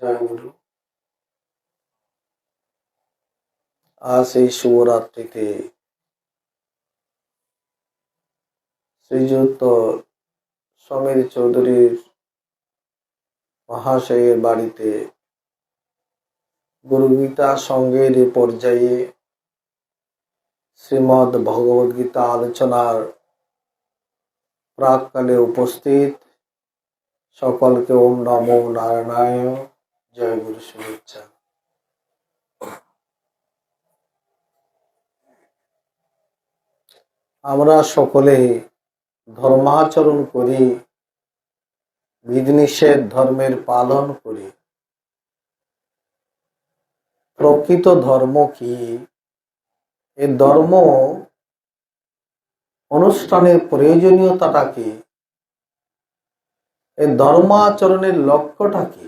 জয়গুরু। আজ এই শুভরাত্রিতে শ্রীযুক্ত সমীর চৌধুরীর মহাশয়ের বাড়িতে গুরুগীতা সঙ্গের পর্যায়ে শ্রীমদ্ ভগবদ গীতা আলোচনার প্রাককালে উপস্থিত সকলকে ওম নমো নারায়ণায় জয় গুরু শুভেচ্ছা। আমরা সকলে ধর্মাচরণ করি, বিধিনিষেধ ধর্মের পালন করি। প্রকৃত ধর্ম কি? এই ধর্ম অনুষ্ঠানের প্রয়োজনীয়তাটা কি? এই ধর্মাচরণের লক্ষ্যটা কি?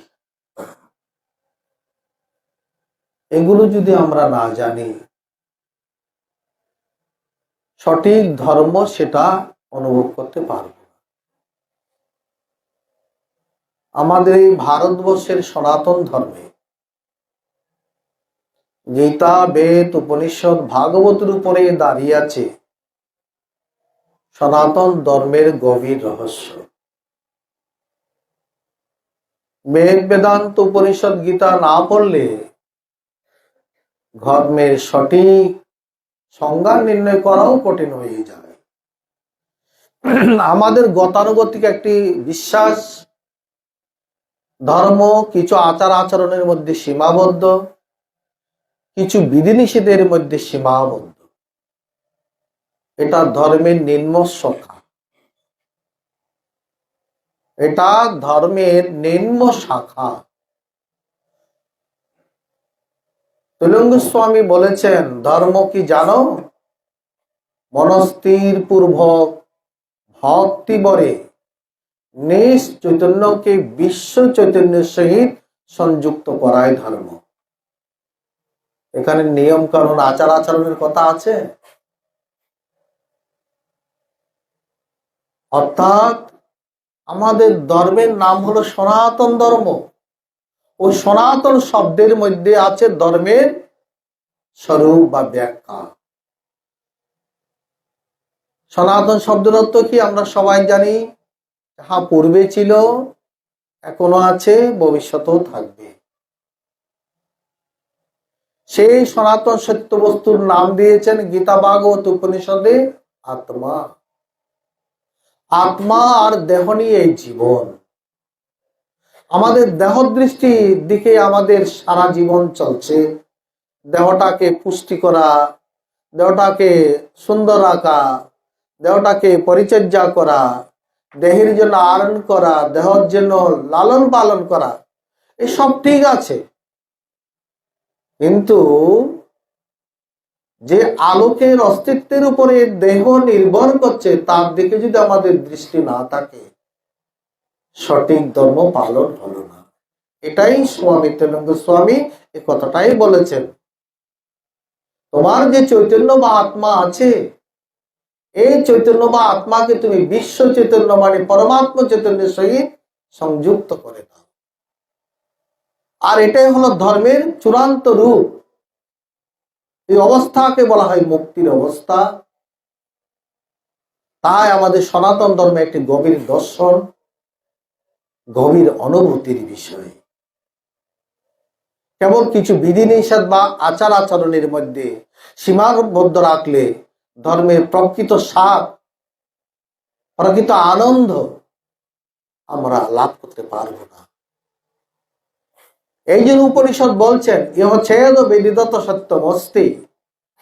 এগুলো যদি আমরা না জানি, সঠিক ধর্ম সেটা অনুভব করতে পারব না। আমাদের এই ভারতবর্ষের সনাতন ধর্মে গীতা, বেদ, উপনিষদ, ভাগবতের উপরে দাঁড়িয়ে আছে সনাতন ধর্মের গভীর রহস্য। বেদ, বেদান্ত, উপনিষদ, গীতা না পড়লে ধর্মের সঠিক সংজ্ঞা নির্ণয় করাও কঠিন হয়ে যায়। আমাদের গতানুগতিক একটি বিশ্বাস, ধর্ম কিছু আচার আচরণের মধ্যে সীমাবদ্ধ, কিছু বিধিনিষেধের মধ্যে সীমাবদ্ধ। এটা ধর্মের নিম্ন শাখা, এটা ধর্মের নিম্ন শাখা। তুলঙ্গ স্বামী বলেছেন, ধর্ম কি জানো? মনস্থির পূর্বক ভক্তি বরে নিজ চৈতন্যকে বিশ্ব চৈতন্যের সহিত সংযুক্ত করাই ধর্ম। এখানে নিয়ম কানুন আচার আচরণের কথা আছে। অর্থাৎ আমাদের ধর্মের নাম হলো সনাতন ধর্ম। ওই সনাতন শব্দের মধ্যে আছে ধর্মের স্বরূপ বা ব্যাখ্যা। সনাতন শব্দের অর্থ কি আমরা সবাই জানি, যাহা পূর্বে ছিল, এখনো আছে, ভবিষ্যতেও থাকবে। সেই সনাতন সত্য বস্তুর নাম দিয়েছেন গীতা, ভাগবত, উপনিষদে আত্মা। আত্মা আর দেহ নিয়ে এই জীবন। আমাদের দেহ দৃষ্টির দিকে আমাদের সারা জীবন চলছে। দেহটাকে পুষ্টি করা, দেহটাকে সুন্দর রাখা, দেহটাকে পরিচর্যা করা, দেহের জন্য আরণ করা, দেহের জন্য লালন পালন করা, এসব ঠিক আছে। কিন্তু যে আলোকের অস্তিত্বের উপরে দেহ নির্ভর করছে, তার দিকে যদি আমাদের দৃষ্টি না থাকে, সঠিক ধর্ম পালন হলো না। এটাই স্বামী তুলঙ্গ স্বামী এ কথাটাই বলেছেন। তোমার যে চৈতন্য বা আত্মা আছে, এই চৈতন্য বা আত্মাকে তুমি বিশ্ব চৈতন্য মানে পরমাত্মা চৈতন্যের সহিত সংযুক্ত করে দাও। আর এটাই হলো ধর্মের চূড়ান্ত রূপ। এই অবস্থাকে বলা হয় মুক্তির অবস্থা। তাই আমাদের সনাতন ধর্মে একটি গভীর দর্শন, গভীর অনুভূতির বিষয়। কেবল কিছু বিধিনিষেধ বা আচার আচরণের মধ্যে সীমাবদ্ধ রাখলে ধর্মের প্রকৃত স্বাদ, প্রকৃত আনন্দ আমরা লাভ করতে পারবো না। এই জন্য উপনিষদ বলছেন, ইহ ছেদ বেদিদত সত্যম অস্তি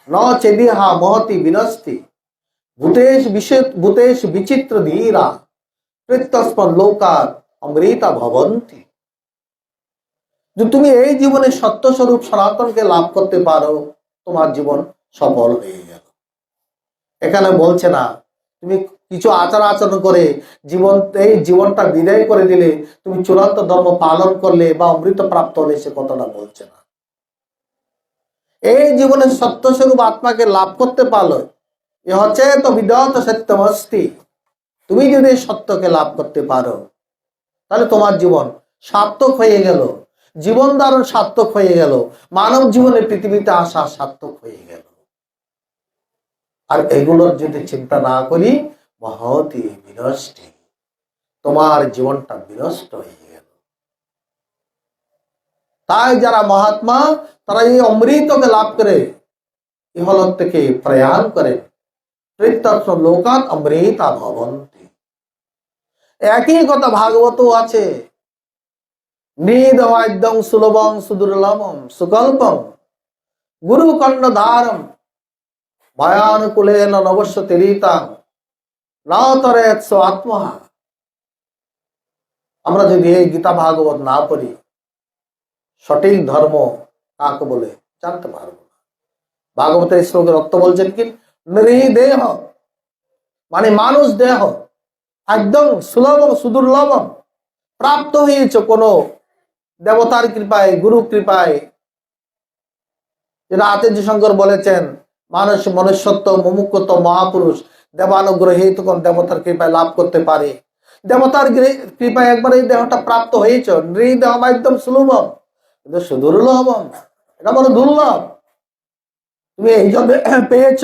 ন চেদিহা মহতি বিনস্তি ভূতেশ বিচিত্র ধীরা কৃত্যস্মৎ লোকাৎ অমৃতা ভবন্তি। যে তুমি এই জীবনে সত্য স্বরূপ সনাতনকে লাভ করতে পারো, তোমার জীবন সফল হয়ে গেল। এখানে বলছে না তুমি কিছু আচার আচরণ করে এই জীবনটা বিদায় করে দিলে তুমি চূড়ান্ত ধর্ম পালন করলে বা অমৃত প্রাপ্ত হলে, সে কথাটা বলছে না। এই জীবনে সত্য স্বরূপ আত্মাকে লাভ করতে পারলো, এ হচ্ছে তো বিদত সত্যম অস্তি। তুমি যদি সত্যকে লাভ করতে পারো, তাহলে তোমার জীবন সার্থক হয়ে গেল। জীবন ধারণ সার্থক হয়ে গেল, মানব জীবনে পৃথিবীতে আসা সার্থক হয়ে গেল। আর এগুলোর যদি চিন্তা না করি, মহতি বিনষ্টি, তোমার জীবনটা বিনষ্ট হয়ে গেল। তাই যারা মহাত্মা তারা এই অমৃতকে লাভ করে ইহলোক থেকে প্রয়াণ করে, প্রত্যক্ষ লোকাৎ অমৃতা ভবন্তি। একই কথা ভাগবত আছে, নিদমাদ্যং সুলভং সুদুর্লভম সুকল্পম গুরু কর্ণধারম ভয়ানুকূলেন নবস্য তিরিতাং নতরেৎ আত্মা। আমরা যদি এই গীতা ভাগবত না পড়ি, সঠিক ধর্ম কাকে বলে জানতে পারবো না। ভাগবতের শ্লোকের অর্থ বলছেন কি, নৃদেহ মানে মানুষ দেহ, একদম সুলভম সুদুর্লভম, প্রাপ্ত হয়েছে কোন দেবতার কৃপায়, গুরু কৃপায়। যেটা আচার্য শঙ্কর বলেছেন, মানুষ মনুষ্যত্ব মুমুক্ষত্ব মহাপুরুষ দেবানুগ্রহে তখন দেবতার কৃপায় লাভ করতে পারে। দেবতার কৃপায় একবার এই দেহটা প্রাপ্ত হয়েছ, নৃদেহ একদম সুলভম, কিন্তু সুদুর্লভম, এটা বড় দুর্লভ। তুমি এই জন্মে পেয়েছ,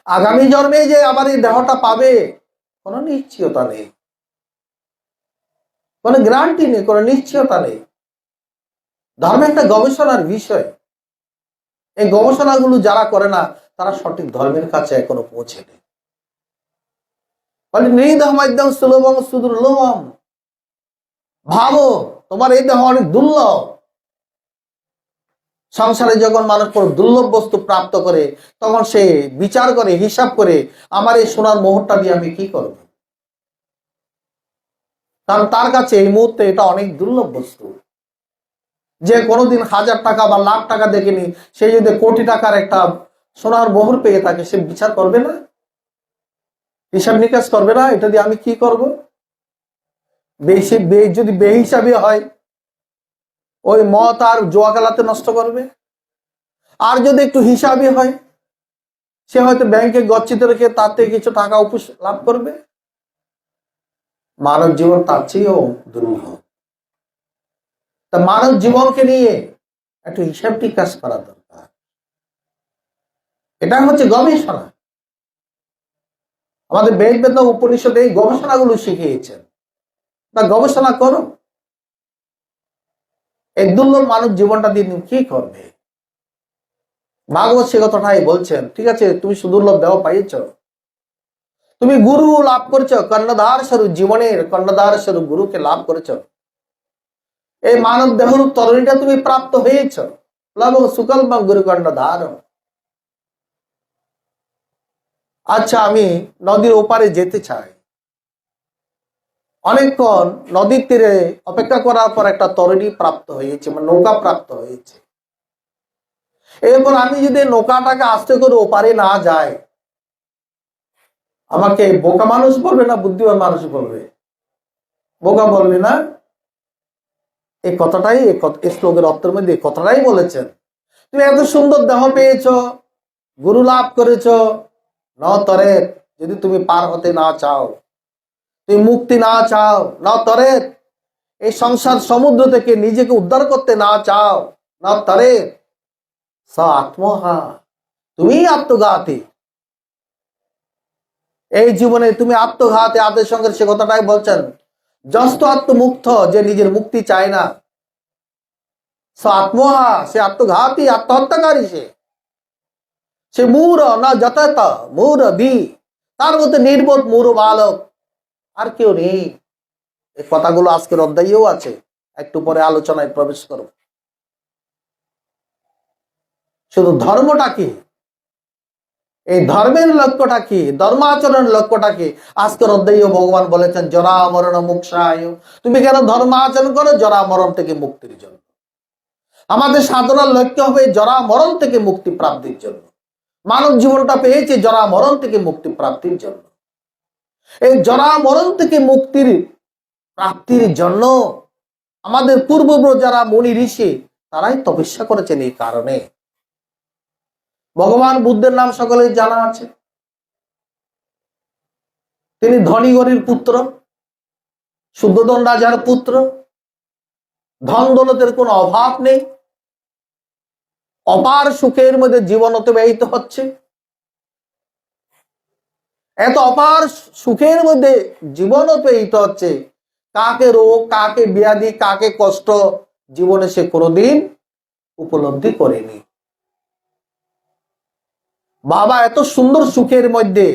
আগামী জন্মে যে আবার এই দেহটা পাবে কোনো নিশ্চয়তা নেই, কোনো গ্যারান্টি নেই, কোনো নিশ্চয়তা নেই। ধর্ম একটা গবেষণার বিষয়। এই গবেষণাগুলো যারা করে না তারা সঠিক ধর্মের কাছে এখনো পৌঁছেনি। নির্দম সুলভম সুদুর্লভম, ভাবো তোমার এই দেহ অনেক দুর্লভ। সংসারে যখন মানুষ কোনো দুর্লভ বস্তু প্রাপ্ত করে তখন সে বিচার করে, হিসাব করে, আমার এই সোনার মোহরটা দিয়ে আমি কি করব। কারণ তার কাছে এই মুহূর্তে এটা অনেক দুর্লভ বস্তু। যে কোনোদিন 1000 টাকা বা লাখ টাকা দেখেনি, সে যদি কোটি টাকার একটা সোনার মোহর পেয়ে থাকে, সে বিচার করবে না, হিসাব নিকাশ করবে না, এটা দিয়ে আমি কি করব। বেশি যদি বেহিসাবি হয়, ওই মত আর জোয়া খেলাতে নষ্ট করবে। আর যদি একটু হিসাবই হয়, সে হয়তো ব্যাংকে গচ্ছিত রেখে তার থেকে কিছু টাকা লাভ করবে। মানব জীবন তার চেয়েও দুর্লভ। তা মানব জীবনকে নিয়ে একটু হিসাব নিকাশ করা দরকার। এটা হচ্ছে গবেষণা। আমাদের বেদ বেদ উপনিষদে এই গবেষণাগুলো শিখিয়েছেন, তা গবেষণা করো। এই দুর্লভ মানব জীবনটা দিয়ে তুমি কি করবে। ভাগবত সে কথাটাই বলছেন, ঠিক আছে তুমি সুদুর্লভ দেহ পাইছ, তুমি গুরু লাভ করেছ, কর্ণধার স্বরূপ, জীবনের কর্ণধার স্বরূপ গুরুকে লাভ করেছ, এই মানব দেহরূপ তরণীটা তুমি প্রাপ্ত হয়েছ, লব সুকল্প গুরু কর্ণধার। আচ্ছা আমি নদীর ওপারে যেতে চাই, অনেকক্ষণ নদীর তীরে অপেক্ষা করার পর একটা তরণী প্রাপ্ত হয়েছে, মানে নৌকা প্রাপ্ত হয়েছে। এরপর আমি যদি নৌকাটাকে আস্তে করে ওপারে না যাই, আমাকে বোকা মানুষ বলবে না বুদ্ধিমান মানুষ বলবে? বোকা বলবে না? এই কথাটাই এই শ্লোকের অর্থের মধ্যে এই কথাটাই বলেছেন। তুমি এত সুন্দর দেহ পেয়েছ, গুরু লাভ করেছ, ন তরে, যদি তুমি পার হতে না চাও, তুমি মুক্তি না চাও, ন তরে, এই সংসার সমুদ্র থেকে নিজেকে উদ্ধার করতে না চাও, ন তরে স আত্মহা, তুমি আত্মঘাতী। এই জীবনে তুমি আত্মঘাতী, আদের সঙ্গে সে কথাটাই বলছেন, যস্ত আত্মমুক্ত, যে নিজের মুক্তি চায় না, স আত্মহা, সে আত্মঘাতী, আত্মহত্যাকারী। সে মূর না যথাযথ মূর বি, তার মধ্যে নির্বোধ মূর বালক আর কেউ নেই। এই কথাগুলো আজকের অধ্যায়েও আছে, একটু পরে আলোচনায় প্রবেশ করব। শুধু ধর্মটা কি, এই ধর্মের লক্ষ্যটা কি, ধর্মাচরণের লক্ষ্যটা কি, আজকের অধ্যায়েও ভগবান বলেছেন জরা মরণ মুক্ষায়। তুমি কেন ধর্ম আচরণ করো? জরা মরণ থেকে মুক্তির জন্য। আমাদের সাধনার লক্ষ্য হবে জরা মরণ থেকে মুক্তি প্রাপ্তির জন্য। মানব জীবনটা পেয়েছে জরা মরণ থেকে মুক্তি প্রাপ্তির জন্য। এই জরা মরণ থেকে মুক্তির প্রাপ্তির জন্য আমাদের পূর্বপুরুষ যারা মুনি ঋষি, তারাই তপস্যা করেছেন। এই কারণে ভগবান বুদ্ধের নাম সকলের জানা আছে। তিনি ধনীগণের পুত্র, শুদ্ধোধন রাজার পুত্র, ধন দৌলতের কোনো অভাব নেই, অপার সুখের মধ্যে জীবন অতিবাহিত হচ্ছে। এত অপার সুখের মধ্যে জীবন অতিবাহিত হচ্ছে, কাকে রোগ, কাকে ব্যাধি, কাকে কষ্ট জীবনে সে কোনোদিন উপলব্ধি করেনি। বাবা এত সুন্দর সুখের মধ্যে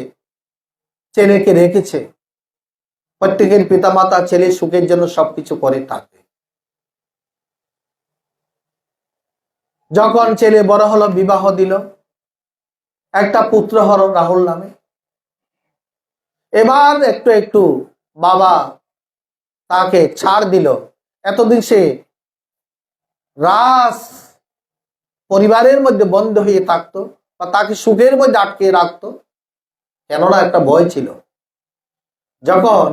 ছেলেকে রেখেছে। প্রত্যেকের পিতামাতা ছেলে সুখের জন্য সবকিছু করে থাকে। যখন ছেলে বড় হলো, বিবাহ দিল, একটা পুত্র হলো রাহুল নামে। এবার একটু একটু বাবা তাকে ছাড় দিল। এতদিন সে রাস পরিবারের মধ্যে বন্ধ হয়ে থাকতো বা তাকে সুখের মধ্যে আটকে রাখতো, কেননা একটা ভয় ছিল। যখন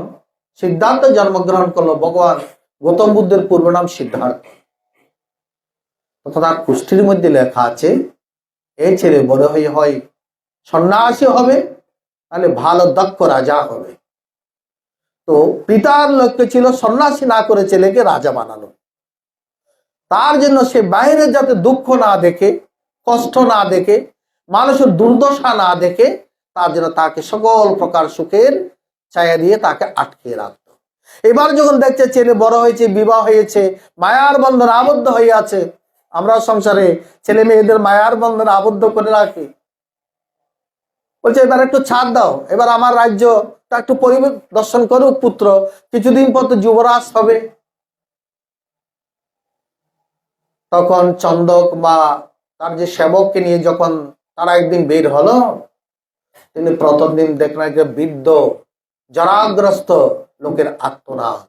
সিদ্ধার্থ জন্মগ্রহণ করলো, ভগবান গৌতম বুদ্ধের পূর্ব নাম সিদ্ধার্থ, তার কুষ্ঠির মধ্যে লেখা আছে এই ছেলে বড় হয়ে হয় সন্ন্যাসী হবে, তাহলে ভালো দক্ষ রাজা হবে। তো পিতার লক্ষ্য ছিল সন্ন্যাসী না করে ছেলেকে রাজা বানানো। তার জন্য সে বাইরে যাতে দুঃখ না দেখে, কষ্ট না দেখে, মানুষের দুর্দশা না দেখে, তার জন্য তাকে সকল প্রকার সুখের ছায়া দিয়ে তাকে আটকে রাখতো। এবার যখন দেখছে ছেলে বড় হয়েছে, বিবাহ হয়েছে, মায়ার বন্ধনে আবদ্ধ হয়ে আছে, আমরা সংসারে ছেলে মেয়েদের মায়ার বন্ধনে আবদ্ধ করে রাখি, বলছে এবার একটু ছাড় দাও, এবার আমার রাজ্যটা একটু পরিদর্শন করুক পুত্র, কিছুদিন পর তো যুবরাজ হবে। তখন চন্দক বা তার যে সেবককে নিয়ে যখন তারা একদিন বের হলো, তিনি প্রথম দিন দেখলেন যে বৃদ্ধ জরাগ্রস্ত লোকের আত্মনাদ,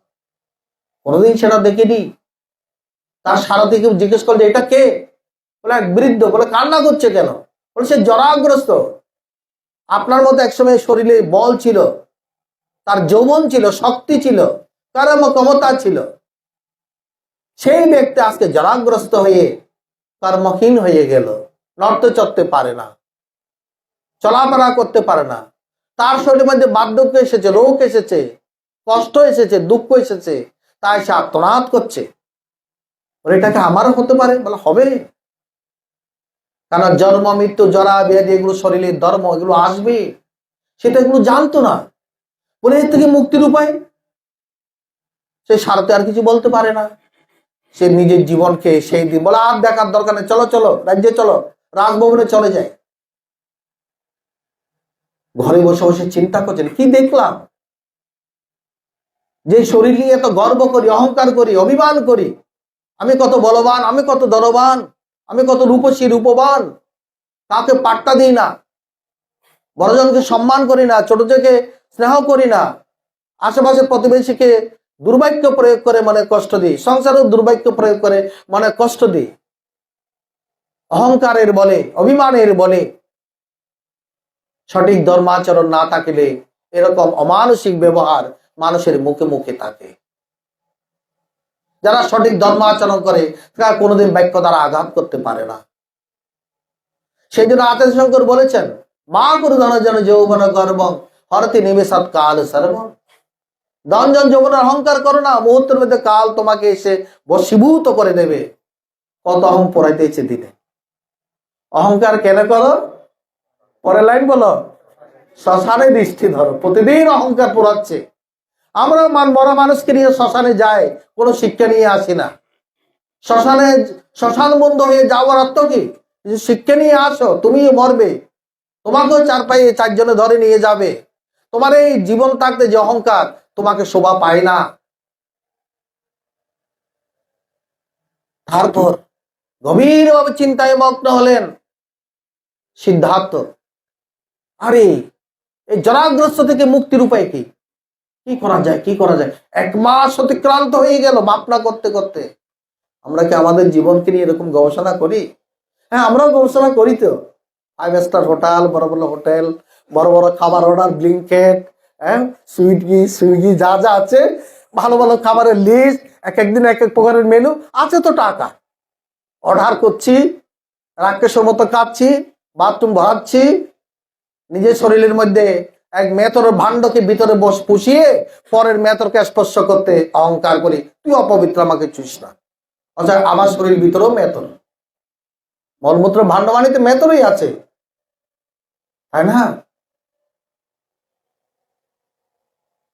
কোনোদিন সেটা দেখিনি। তার সারথীকে জিজ্ঞেস করলে এটা কে? বলে এক বৃদ্ধ। বলে কান্না করছে কেন? বলে সে জরাগ্রস্ত। আপনার মতো একসময় শরীরে বল ছিল, তার যৌবন ছিল, শক্তি ছিল, কর্মক্ষমতা ছিল, সেই ব্যক্তি আজকে জরাগ্রস্ত হয়ে কর্মহীন হয়ে গেল, নড়তে চড়তে পারে না, চলাফেরা করতে পারে না, তার শরীরের মধ্যে বার্ধক্য এসেছে, রোগ এসেছে, কষ্ট এসেছে, দুঃখ এসেছে, তাই সে আত্মনাদ করছে। এটাকে আমারও হতে পারে? বলে হবে, কারণ জন্ম মৃত্যু জরা ব্যাধি এগুলো শরীরের ধর্ম, এগুলো আসবে, সেটা এগুলো জানতো না। বলে এর থেকে মুক্তির উপায় সে সারতে আর কিছু বলতে পারে না। সে নিজের জীবনকে সেই দিন বলে আর দেখার দরকার নেই, চলো চলো রাজ্যে চলো, রাজভবনে চলে যায়। ঘরে বসে বসে চিন্তা করছেন কি দেখলাম, যে শরীর নিয়ে এত গর্ব করি, অহংকার করি, অভিমান করি, আমি কত বলবান, আমি কত ধনবান, আমি কত রূপসী রূপবান, কাউকে পাট্টা দিই না, বড়জনকে সম্মান করি না, ছোটজনকে স্নেহ করি না, আশেপাশে প্রতিবেশীকে দুর্ভাগ্য প্রয়োগ করে মনে কষ্ট দিই, সংসারেও দুর্ভাগ্য প্রয়োগ করে মনে কষ্ট দিই, অহংকারের বলে, অভিমানের বলে। সঠিক ধর্মাচরণ না থাকলে এরকম অমানসিক ব্যবহার মানুষের মুখে মুখে থাকে। যারা সঠিক ধর্মাচরণ করে তারা কোনোদিন বাক্য দ্বারা আঘাত করতে পারে না। সেই জন্য আচার্য শঙ্কর বলেছেন, মা গুরু ধনজন যৌবন গর্বং হরতি নিমেষৎ কাল সর্বং। ধনজন যৌবনের অহংকার করো না, মুহূর্তের মধ্যে কাল তোমাকে এসে বশীভূত করে দেবে। কত অহং পড়াইতেছে দিনে। অহংকার কেন করো? পরের লাইন বলো, শ্মশানে দৃষ্টি ধরো। প্রতিদিন অহংকার পোড়াচ্ছে। আমরা বড় মানুষকে নিয়ে শ্মশানে যাই, কোনো শিক্ষা নিয়ে আসি না। শ্মশানে শ্মশান বন্ধ হয়ে যাওয়ার অর্থ কি? শিক্ষা নিয়ে আসো, তুমিও মরবে, তোমাকেও চার পায়ে চারজনে ধরে নিয়ে যাবে। তোমার এই জীবন থাকতে যে অহংকার, তোমাকে শোভা পায় না। তারপর গভীরভাবে চিন্তায় মগ্ন হলেন সিদ্ধার্থ। আরে এই জরাগ্রস্ত থেকে মুক্তির উপায় কি? কি করা যায়, কি করা যায়? 1 মাস অতিক্রান্ত হয়ে গেল ভাবনা করতে করতে। আমরা কি আমাদের জীবনকে নিয়ে এরকম গবেষণা করি? হ্যাঁ, আমরাও গবেষণা করি তো। 5 স্টার হোটেল, বড় বড় হোটেল, বড় বড় খাবার অর্ডার, ব্লিঙ্কেট, হ্যাঁ, সুইগি যা যা আছে, ভালো ভালো খাবারের লিস্ট, এক একদিন এক এক প্রকারের মেনু আছে। তো টাকা অর্ডার করছি, রাক্ষসের মতো কাঁদছি, বাথরুম ভরাচ্ছি, নিজের শরীরের মধ্যে এক মেথর ভাণ্ডকে ভিতরে পুষিয়ে পরের মেথরকে স্পর্শ করতে অহংকার করি, তুই অপবিত্র, আমাকে চুস না। আচ্ছা, আমার শরীর ভিতরেও মেতন, মলমূত্র ভাণ্ডবাণীতে মেতনই আছে, তাই না?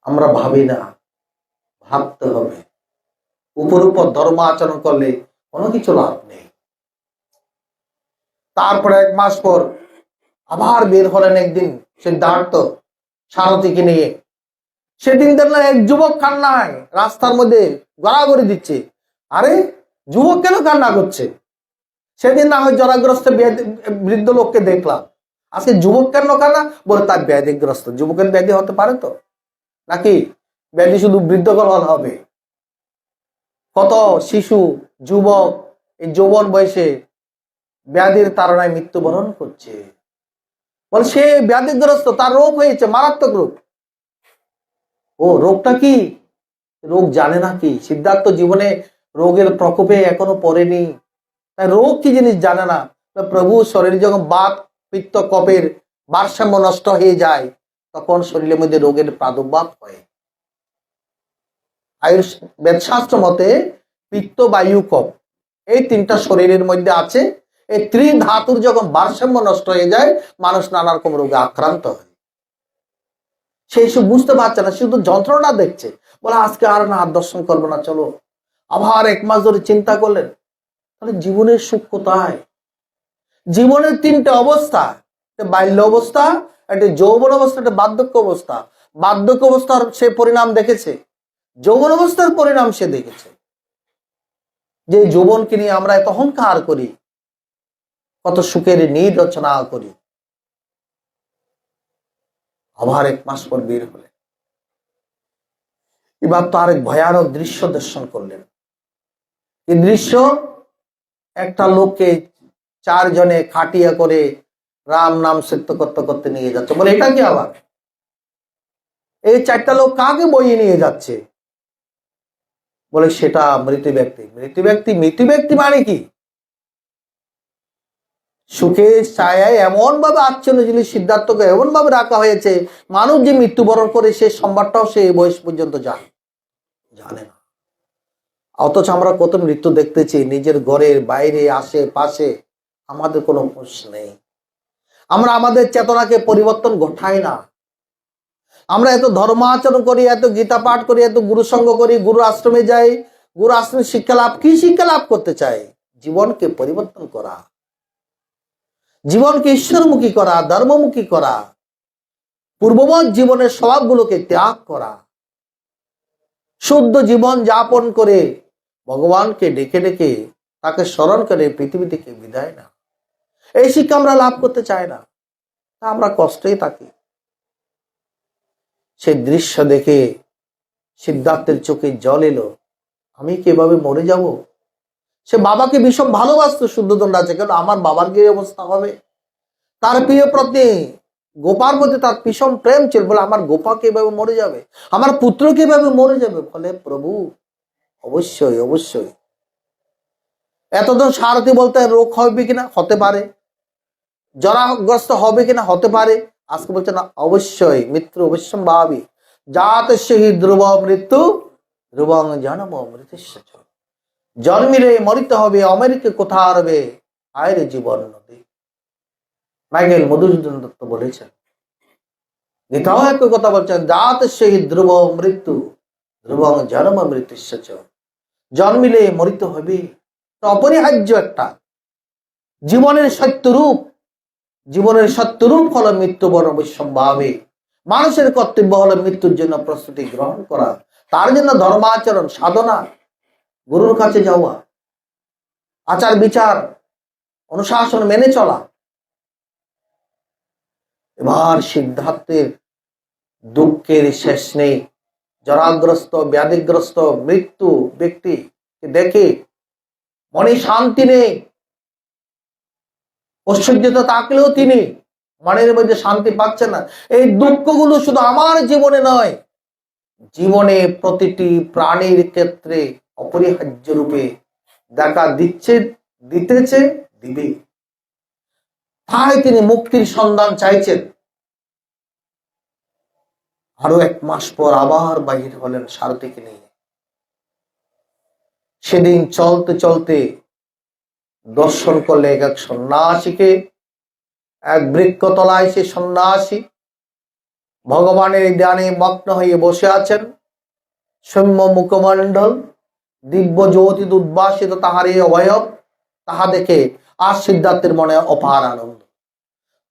আমরা ভাবি না, ভাবতে হবে। উপর উপর ধর্ম আচরণ করলে কোনো কিছু লাভ নেই। তারপরে 1 মাস পর আবার বের হলেন একদিন সিদ্ধার্থ সারথীকে নিয়ে। সেদিন দেখলেন এক যুবক কান্নায় রাস্তার মধ্যে গড়াগড়ি দিচ্ছে। আরে, যুবক কেন কান্না করছে? সেদিন না হয় জরাগ্রস্ত বৃদ্ধ লোককে দেখলাম, আজকে যুবক কেন কান্না? বলে তার ব্যাধিগ্রস্ত। যুবকের ব্যাধি হতে পারে তো নাকি? ব্যাধি শুধু বৃদ্ধকাল হবে? কত শিশু যুবক এই যৌবন বয়সে ব্যাধির তাড়নায় মৃত্যুবরণ করছে। বলে সে ব্যাধিগ্রস্ত, তার রোগ হয়েছে, মারাত্মক রোগ। ও রোগটা কি? রোগ জানে না কি? সিদ্ধার্থ জীবনে রোগের প্রকোপে এখনো পড়েনি, তাই রোগ কি জিনিস জানে না। প্রভু শরীরে যখন বাত পিত্ত কফের ভারসাম্য নষ্ট হয়ে যায়, তখন শরীরের মধ্যে রোগের প্রাদুর্ভাব হয়। আয়ুষ বেদশাস্ত্র মতে পিত্ত, বায়ু, কফ এই 3টা শরীরের মধ্যে আছে। এই ত্রিধাতুর যখন ভারসাম্য নষ্ট হয়ে যায়, মানুষ নানা রকম রোগে আক্রান্ত হয়। সেই সব বুঝতে পারছে না, শুধু যন্ত্রণা দেখছে। বলে আজকে আর না, আর দর্শন করবো না, চলো। আবার 1 মাস ধরে চিন্তা করলেন, তাহলে জীবনের সুখ কোথায়? জীবনের 3টে অবস্থা, একটা বাল্য অবস্থা, একটা যৌবন অবস্থা, একটা বার্ধক্য অবস্থা। বার্ধক্য অবস্থার সে পরিণাম দেখেছে, যৌবন অবস্থার পরিণাম সে দেখেছে। যে যৌবনকে নিয়ে আমরা এত অহংকার করি, কত সুখের নীড় রচনা করি। আবার 1 মাস পর বের হলেন। এবার তো আরেক ভয়ানক দৃশ্য দর্শন করলেন। এই দৃশ্য, একটা লোককে 4 জনে খাটিয়া করে রাম নাম সত্য করতে করতে নিয়ে যাচ্ছে। বলে এটা কি আবার? এই 4টা লোক কাকে বইয়ে নিয়ে যাচ্ছে? বলে সেটা মৃত ব্যক্তি। মৃত ব্যক্তি? মৃত ব্যক্তি মানে কি? সুখের ছায়ায় এমন ভাবে আচ্ছন্ন জিনিস সিদ্ধার্থকে এমন ভাবে রাখা হয়েছে, মানুষ যে মৃত্যুবরণ করে সে সংবাদটাও সে বয়স পর্যন্ত জানে না। অথচ আমরা কত মৃত্যু দেখতেছি নিজের ঘরের বাইরে, আশেপাশে, আমাদের কোনো হুঁশ নেই। আমরা আমাদের চেতনাকে পরিবর্তন ঘটাই না। আমরা এত ধর্ম আচরণ করি, এত গীতা পাঠ করি, এত গুরু সঙ্গ করি, গুরু আশ্রমে যাই, গুরু আশ্রমে শিক্ষা লাভ। কি শিক্ষা লাভ করতে চাই? জীবনকে পরিবর্তন করা, জীবনকে ঈশ্বরমুখী করা, ধর্মমুখী করা, পূর্ববৎ জীবনের স্বভাবগুলোকে ত্যাগ করা, শুদ্ধ জীবন যাপন করে ভগবানকে ডেকে ডেকে তাকে স্মরণ করে পৃথিবী থেকে বিদায় না। এই শিক্ষা আমরা লাভ করতে চাই না, আমরা কষ্টেই থাকি। সেই দৃশ্য দেখে সিদ্ধার্থের চোখে জল এলো। আমি কিভাবে মরে যাব? সে বাবাকে ভীষণ ভালোবাসতো শুদ্ধোধন রাজা, কেন আমার বাবার কি অবস্থা হবে? তার প্রিয় পত্নী গোপার মধ্যে তার ভীষণ প্রেম ছিল। বলে আমার গোপা কিভাবে মরে যাবে, আমার পুত্র কিভাবে মরে যাবে? বলে প্রভু অবশ্যই অবশ্যই। এতদিন সারথি বলতে রোগ হবে কিনা, হতে পারে। জরাগ্রস্ত হবে কিনা, হতে পারে। আজকে বলছে না, অবশ্যই মৃত্যু অবশ্যই ভাবি যাত সেই ধ্রুব মৃত্যু ধ্রুবং জন্ম মৃত্যুস্য। জন্মিলে মরিতে হবে, অমেরিকে কোথা হবে আয়ের জীবন নদী। মাইকেল মধুসূদন দত্ত বলেছেন। গীতাও একই কথা বলছেন, জাত সেই ধ্রুব মৃত্যু ধ্রুবং জন্ম মৃত্যুস্য। জন্মিলে মরিতে হবে, অপরিহার্য একটা জীবনের সত্যরূপ। জীবনের সত্যরূপ হলো মৃত্যুবরণ অবশ্যম্ভাবী। মানুষের কর্তব্য হলো মৃত্যুর জন্য প্রস্তুতি গ্রহণ করা, তার জন্য ধর্মাচরণ, সাধনা, গুরুর কাছে যাওয়া, আচার বিচার অনুশাসন মেনে চলা। এবার সিদ্ধার্থের দুঃখের শেষ নেই। জরাগ্রস্ত ব্যাধিগ্রস্ত মৃত্যু ব্যক্তি দেখে মনে শান্তি নেই। ঐশ্বর্যতা তাকলেও তিনি মনের মধ্যে শান্তি পাচ্ছেন না। এই দুঃখগুলো শুধু আমার জীবনে নয়, জীবনে প্রতিটি প্রাণীর ক্ষেত্রে অপরিহার্য রূপে দেখা দিতেছে, দিবে। তাই তিনি মুক্তির সন্ধান চাইছেন। আরো 1 মাস পর আবার বাহির হলেন সারথীকে নিয়ে। সেদিন চলতে চলতে দর্শন করলে এক সন্ন্যাসীকে, এক বৃক্ষতলায় সে সন্ন্যাসী ভগবানের ধ্যানে মগ্ন হয়ে বসে আছেন। সৌম্য মুখমণ্ডল, দিব্য জ্যোতি উদ্ভাসিত তাহার এই অবয়ব, তাহা দেখে আর সিদ্ধার্থের মনে অপার আনন্দ।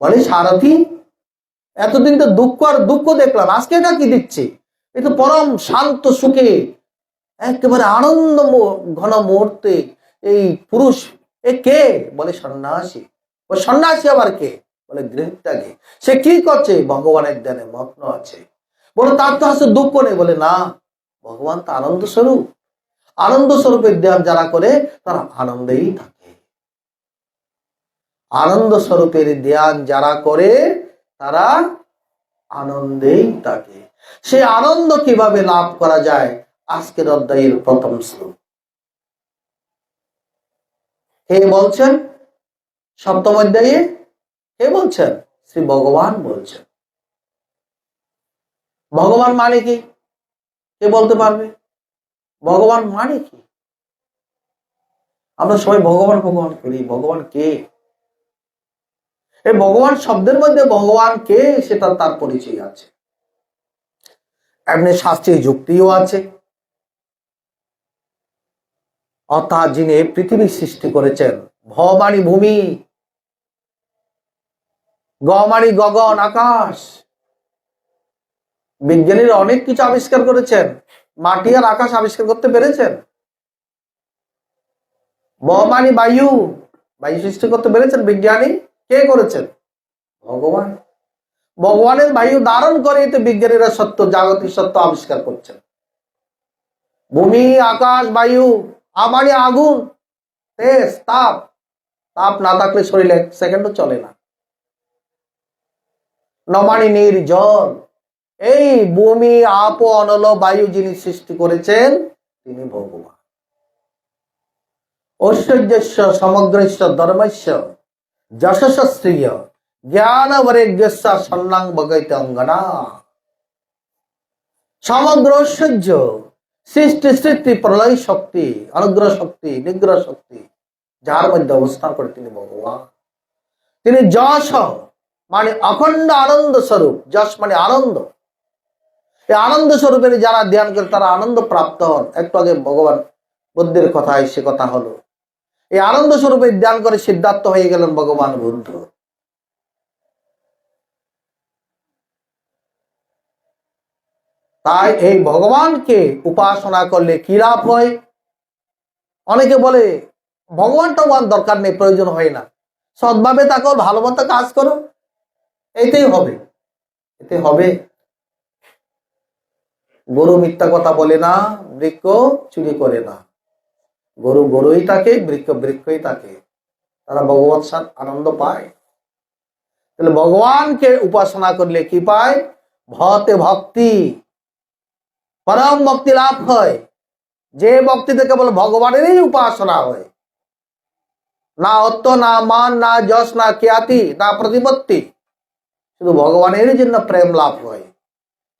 বলে, সারথি, এতদিন তো দুঃখ আর দুঃখ দেখলাম, আজকে এটা কি দিচ্ছে? এ তো পরম শান্ত সুখে একেবারে আনন্দ ঘন মুহূর্তে এই পুরুষ, এ কে? বলে, সন্ন্যাসী। ও সন্ন্যাসী আবার কে? বলে, গৃহত্যাগী। সে কি করছে? ভগবানের ধ্যানে মগ্ন আছে। বলে, তার তো আসলে দুঃখ নেই। বলে, না, ভগবান তো আনন্দ স্বরূপ। আনন্দ স্বরূপের ধ্যান যারা করে তারা আনন্দেই থাকে। আনন্দ স্বরূপের ধ্যান যারা করে তারা আনন্দেই থাকে। সে আনন্দ কিভাবে লাভ করা যায়? আজকের অধ্যায়ের প্রথম শ্লোক। কে বলছেন? সপ্তম অধ্যায়ে কে বলছেন? শ্রী ভগবান বলছেন। ভগবান মানে কি? কে বলতে পারবে? ভগবান মানে কি? আমরা সবাই ভগবান ভগবান করি। ভগবান কে? এই ভগবান শব্দের মধ্যে ভগবান কে সেটা তার পরিচয় আছে, এমনি শাস্ত্রীয় যুক্তিও আছে। অর্থাৎ যিনি পৃথিবী সৃষ্টি করেছেন, ভ মানে ভূমি, গ মানে গগন আকাশ। বিজ্ঞানীরা অনেক কিছু আবিষ্কার করেছেন, মাটি আর আকাশ আবিষ্কার করতে পেরেছেন। ব মানে বায়ু, বায়ু সৃষ্টি করতে পেরেছেন বিজ্ঞানী। কে করেছেন? ভগবান। ভগবানের বায়ু ধারণ করে তো বিজ্ঞানীরা সত্য, জাগতিক সত্য আবিষ্কার করছেন। ভূমি, আকাশ, বায়ু। মানে আগুন, তেজ, তাপ। তাপ না থাকলে শরীর এক সেকেন্ডও চলে না। নমানি নির্জল। এই ভূমি, আপ, অনল, বায়ু যিনি সৃষ্টি করেছেন তিনি ভগবান। ঐশ্বর্যস্য সমগ্রস্য ধর্মস্য যশস্য শ্রিয় জ্ঞান বরেগ্যস্য সন্নাং ভগৈতে অঙ্গনা। সমগ্র ঐশ্বর্য, সৃষ্টি স্থিতি প্রলয় শক্তি, অনুগ্রহ শক্তি, নিগ্রহ শক্তি যার মধ্যে অবস্থান করে তিনি ভগবান। তিনি যশ মানে অখণ্ড আনন্দ স্বরূপ। যশ মানে আনন্দ। এই আনন্দ স্বরূপের যারা ধ্যান করে তারা আনন্দ প্রাপ্ত হন। একটু আগে ভগবান বুদ্ধের কথায় সে কথা হলো। এই আনন্দ স্বরূপের ধ্যান করে সিদ্ধার্থ হয়ে গেলেন ভগবান বুদ্ধ। তাই এই ভগবানকে উপাসনা করলে কি লাভ হয়? অনেকে বলে ভগবানটা দরকার নেই, প্রয়োজন হয় না, সৎভাবে থাকো, ভালো মতো কাজ করো, এতেই হবে। এতে হবে? গরু মিথ্যা কথা বলে না, বৃক্ষ চুরি করে না। গরু গরুই থাকে, বৃক্ষ বৃক্ষই থাকে। তারা ভগবৎ আনন্দ পায়। তাহলে ভগবানকে উপাসনা করলে কি পায়? ভতে ভক্তি, পরম ভক্তি লাভ হয়। যে ভক্তিতে কেবল ভগবানেরই উপাসনা হয়, না অর্থ, না মান, না যশ, না খ্যাতি, না প্রতিপত্তি, শুধু ভগবানের জন্য প্রেম লাভ হয়।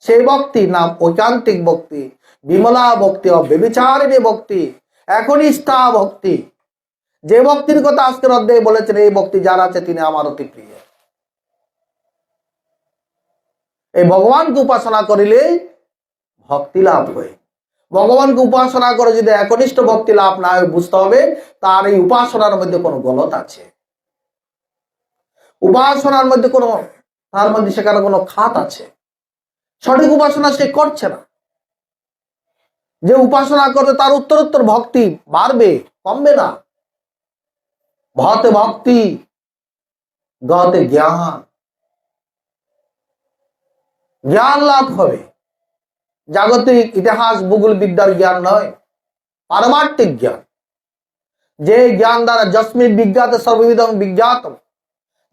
সেই ভক্তি নাম ঐকান্তিক ভক্তি, বিমলা ভক্তি, অব্যভিচারিণী ভক্তি, একনিষ্ঠা ভক্তি। যে ভক্তির কথা আজকের অধ্যায়ে বলেছেন, এই ভক্তি যার আছে তিনি আমার অতি প্রিয়। এই ভগবানকে উপাসনা করিলে ভক্তি লাভ হয়। ভগবানকে উপাসনা করে যদি একনিষ্ঠ ভক্তি লাভ না হয়, বুঝতে হবে তার এই উপাসনার মধ্যে কোনো গলত আছে। উপাসনার মধ্যে কোনো, তার মধ্যে সেখানে কোনো খাত আছে। সঠিক উপাসনা সে করছে না। যে উপাসনা করবে তার উত্তরোত্তর ভক্তি বাড়বে, কমবে না। ভতে ভক্তি, গতে জ্ঞান। জ্ঞান লাভ হবে। জাগতিক ইতিহাস ভূগোল বিদ্যার জ্ঞান নয়, পারমার্থিক জ্ঞান। যে জ্ঞান দ্বারা যস্মিন বিজ্ঞাত সর্ববিধং বিজ্ঞাতম,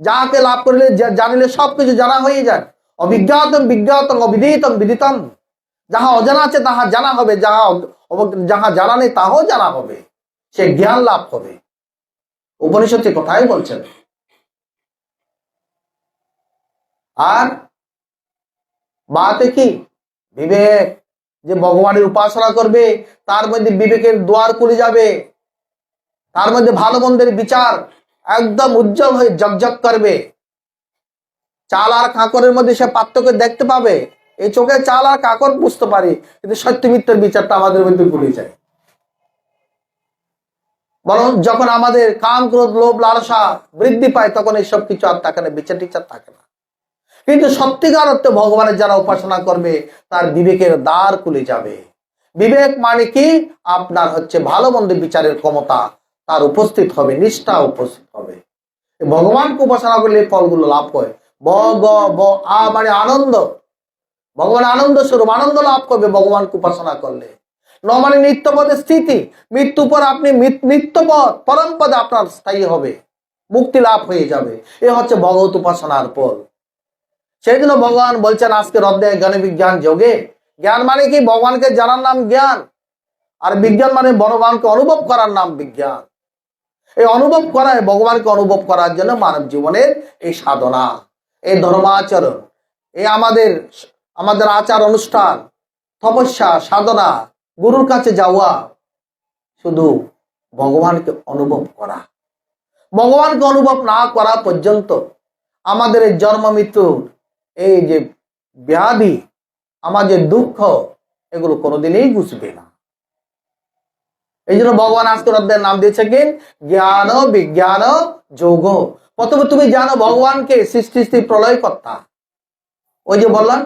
যাকে লাভ করলে জানিলে সবকিছু জানা হয়ে যায়। অবিজ্ঞাতম বিজ্ঞাতম, অবিদিতম বিদিতম। যাহা অজানা আছে তাহা জানা হবে, যাহা জানা নেই তাহাও জানা হবে। সে জ্ঞান লাভ হবে। উপনিষদ কথাই বলছেন। আর বাতে কি? বিবেক। যে ভগবানের উপাসনা করবে তার মধ্যে বিবেকের দুয়ার খুলে যাবে, তার মধ্যে ভালো মন্দের বিচার একদম উজ্জ্বল হয়ে জগজগ করবে। চাল আর কাঁকরের মধ্যে সে পার্থক্য দেখতে পাবে। এই চোখে চাল আর কাঁকর বুঝতে পারি, কিন্তু সত্য মিথ্যার বিচারটা আমাদের মধ্যে ভুলে যায়। বরং যখন আমাদের কাম ক্রোধ লোভ লালসা বৃদ্ধি পায় তখন এইসব কিছু আর থাকে না, বিচার টিচার থাকে না। কিন্তু সত্যিকার অর্থে ভগবানের যারা উপাসনা করবে তার বিবেকের দ্বার খুলে যাবে। বিবেক মানে কি? আপনার হচ্ছে ভালো মন্দ বিচারের ক্ষমতা তার উপস্থিত হবে, নিষ্ঠা উপস্থিত হবে। ভগবানকে উপাসনা করলে এই ফলগুলো লাভ হয়। মানে আনন্দ, ভগবান আনন্দ স্বরূপ, আনন্দ লাভ করবে ভগবানকে উপাসনা করলে। মানে নিত্যপদে স্থিতি, মৃত্যু পর আপনি নিত্যপদ পরম পদে আপনার স্থায়ী হবে, মুক্তি লাভ হয়ে যাবে। এ হচ্ছে ভগবত উপাসনার ফল। সেই জন্য ভগবান বলছেন আজকের অধ্যায়ে জ্ঞান বিজ্ঞান যোগে। জ্ঞান মানে কি? ভগবানকে জানার নাম জ্ঞান, আর বিজ্ঞান মানে ভগবানকে অনুভব করার নাম বিজ্ঞান। এই অনুভব করায়, ভগবানকে অনুভব করার জন্য মানব জীবনের এই সাধনা, এই ধর্মাচরণ, এই আমাদের আচার অনুষ্ঠান, তপস্যা, সাধনা, গুরুর কাছে যাওয়া, শুধু ভগবানকে অনুভব করা। ভগবানকে অনুভব না করা পর্যন্ত আমাদের এই জন্ম মৃত্যুর এই যে ব্যাধি, আমাদের দুঃখ, এগুলো কোনোদিনই বুঝবে না। এই জন্য ভগবান আজকের অধ্যায়ের নাম দিয়েছে কি? জ্ঞান বিজ্ঞান যোগ। প্রথমে তুমি জানো ভগবানকে সৃষ্টি প্রলয় কর্তা। ওই যে বললাম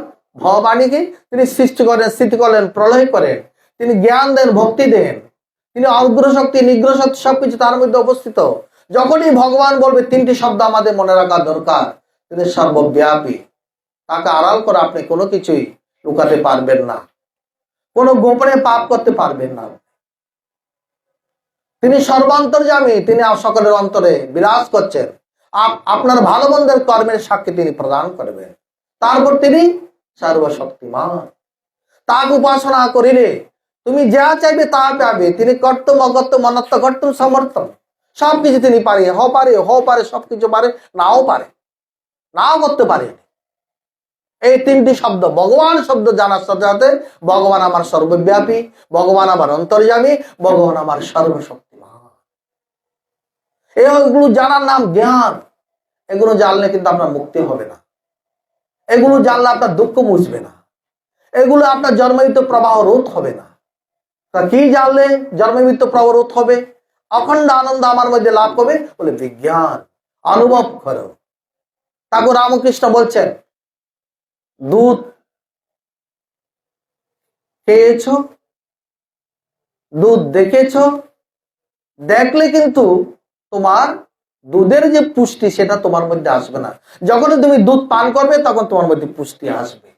ভগবানীকে তিনি সৃষ্টি করেন, স্থিতি করেন, প্রলয় করেন, তিনি জ্ঞান দেন, ভক্তি দেন, তিনি অগ্রশক্তি নিগ্রহ শক্তি সবকিছু তার মধ্যে অবস্থিত। যখনই ভগবান বলবে তিনটি শব্দ আমাদের মনে রাখা দরকার, তিনি সর্বব্যাপী, তাকে আড়াল করে আপনি কোনো কিছুই লুকাতে পারবেন না, কোনো গোপনে পাপ করতে পারবেন না। তিনি সর্বান্তর্যামী, তিনি সকলের অন্তরে বিরাজ করছেন। আপনার ভালো মন্দের কর্মের সাক্ষী তিনি প্রদান করবেন। তারপর তিনি সর্বশক্তিমান। তাকে উপাসনা করিলে তুমি যা চাইবে তা পাবে। তিনি কর্তম অকর্তম মনত্ব কর্তম সমর্থন, সবকিছু তিনি পারে। হও পারে সবকিছু পারে, নাও পারে, নাও করতে পারে। এই তিনটি শব্দ, ভগবান শব্দ জানার সাথে সাথে ভগবান আমার সর্বব্যাপী, ভগবান আমার অন্তর্যামী, ভগবান আমার সর্বশক্তিমান, এগুলো জানার নাম জ্ঞান। এগুলো জানলে কিন্তু আপনার মুক্তি হবে না, এগুলো জানলে আপনার দুঃখ মুছবে না, এগুলো আপনার জন্মমৃত্যু প্রবাহ রোধ হবে না। তা কি জানলে জন্মমৃত্যু প্রবাহ রোধ হবে? অখণ্ড আনন্দ আমার মধ্যে লাভ হবে বলে বিজ্ঞান অনুভব করো। ঠাকুর রামকৃষ্ণ বলছেন দুধ খেয়েছ, দুধ দেখেছ, দেখলে কিন্তু তোমার দুধের যে পুষ্টি সেটা তোমার মধ্যে আসবে না। যখন তুমি দুধ পান করবে তখন তোমার মধ্যে পুষ্টি আসবে।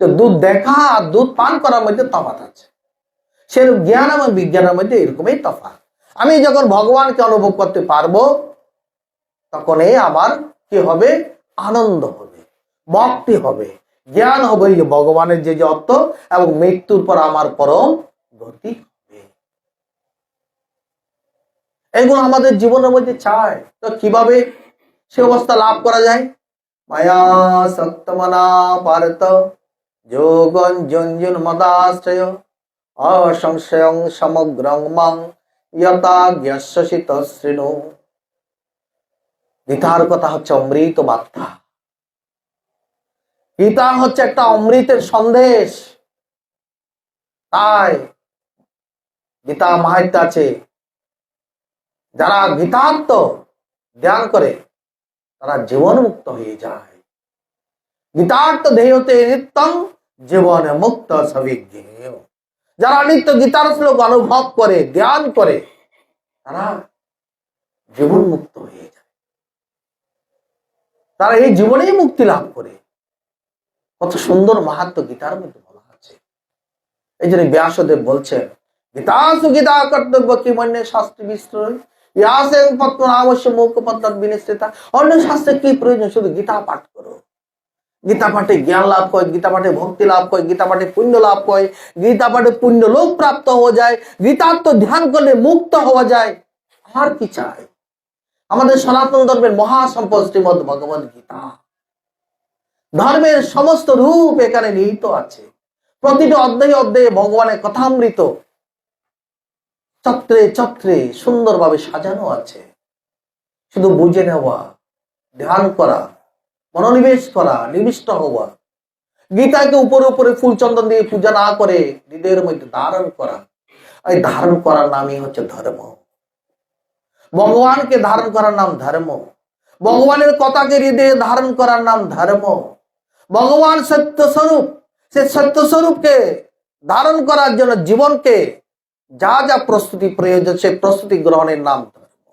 তো দুধ দেখা আর দুধ পান করার মধ্যে তফাৎ আছে। সে জ্ঞান এবং বিজ্ঞানের মধ্যে এরকমই তফাৎ। আমি যখন ভগবানকে অনুভব করতে পারবো তখনই আমার কি হবে? আনন্দ হবে, ভক্তি হবে, জ্ঞান হবে যে ভগবানের যে অর্থ, এবং মৃত্যুর পর আমার পরম গতি হবে। এগুলো আমাদের জীবনের মধ্যে চাই। তো কিভাবে সে অবস্থা লাভ করা যায়? মায়া সত্যমনা পারত যোগন জঞ্জন মদাশ্রয় অসংশয়ং সমগ্রং মাং যথা জ্ঞাস্যসিত শৃণু। গীতার কথা হচ্ছে অমৃত বার্তা। গীতা হচ্ছে একটা অমৃতের সন্দেশ। তাই গীতা মাহাত্ম্য আছে, যারা গীতার্থ ধ্যান করে তারা জীবন মুক্ত হয়ে যায়। গীতার্থ দেহতে নিত্যং জীবন মুক্ত সবিজ্ঞ। যারা নিত্য গীতার শ্লোক অনুভব করে, ধ্যান করে, তারা জীবন মুক্ত হয়ে যায়, তারা এই জীবনেই মুক্তি লাভ করে। কত সুন্দর মাহাত্ম্য গীতার মধ্যে বলা আছে। এই জন্য ব্যাসদেব বলছেন গীতাসু গীতা কর্তব্য কি মন্যে শাস্ত্র বিস্তর ইয়াসে পত্র অবশ্য মুখ পদ্ধত বিনিশ্চিতা। অন্য শাস্ত্রে কি প্রয়োজন? শুধু গীতা পাঠ করো। গীতা পাঠে জ্ঞান লাভ হয়, গীতা পাঠে ভক্তি লাভ হয়, গীতা পাঠে পুণ্য লাভ হয়, গীতা পাঠে পুণ্য লোক প্রাপ্ত হওয়া যায়, গীতার্থ ধ্যান করলে মুক্ত হওয়া যায়। আর কি চাই? আমাদের সনাতন ধর্মের মহাসম্পদ শ্রীমদ্ ভগবদ গীতা। ধর্মের সমস্ত রূপ এখানে নিহিত আছে। প্রতিটি অধ্যায়ে অধ্যায়ে ভগবানের কথামৃত চত্রে চত্রে সুন্দরভাবে সাজানো আছে। শুধু বুঝে নেওয়া, ধ্যান করা, মনোনিবেশ করা, নিবিষ্ট হওয়া, গীতাকে উপরে উপরে ফুল চন্দন দিয়ে পূজা না করে হৃদয়ের মধ্যে ধারণ করা, এই ধারণ করার নামই হচ্ছে ধর্ম। ভগবানকে ধারণ করার নাম ধর্ম। ভগবানের কথাকে হৃদয়ে ধারণ করার নাম ধর্ম। ভগবান সত্য স্বরূপ, সে সত্য স্বরূপকে ধারণ করার জন্য জীবনকে যা যা প্রস্তুতি প্রয়োজন সেই প্রস্তুতি গ্রহণের নাম ধর্ম।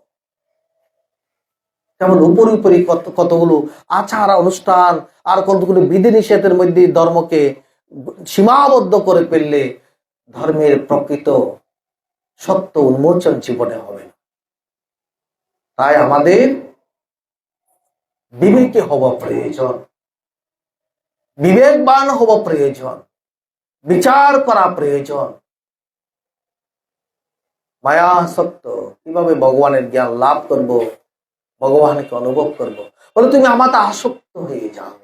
যেমন উপরি উপরি কতগুলো আচার অনুষ্ঠান আর কতগুলো বিধিনিষেধের মধ্যে ধর্মকে সীমাবদ্ধ করে ফেললে ধর্মের প্রকৃত সত্য উন্মোচন জীবনে হবে না। তাই আমাদের বিবেকে হওয়া প্রয়োজন, বিবেকবান হওয়া প্রয়োজন, বিচার করা প্রয়োজন। মায়া সত্য, কিভাবে ভগবানের জ্ঞান লাভ করব, ভগবানকে অনুভব করব? বলে তুমি আমাতে আসক্ত হয়ে যাও।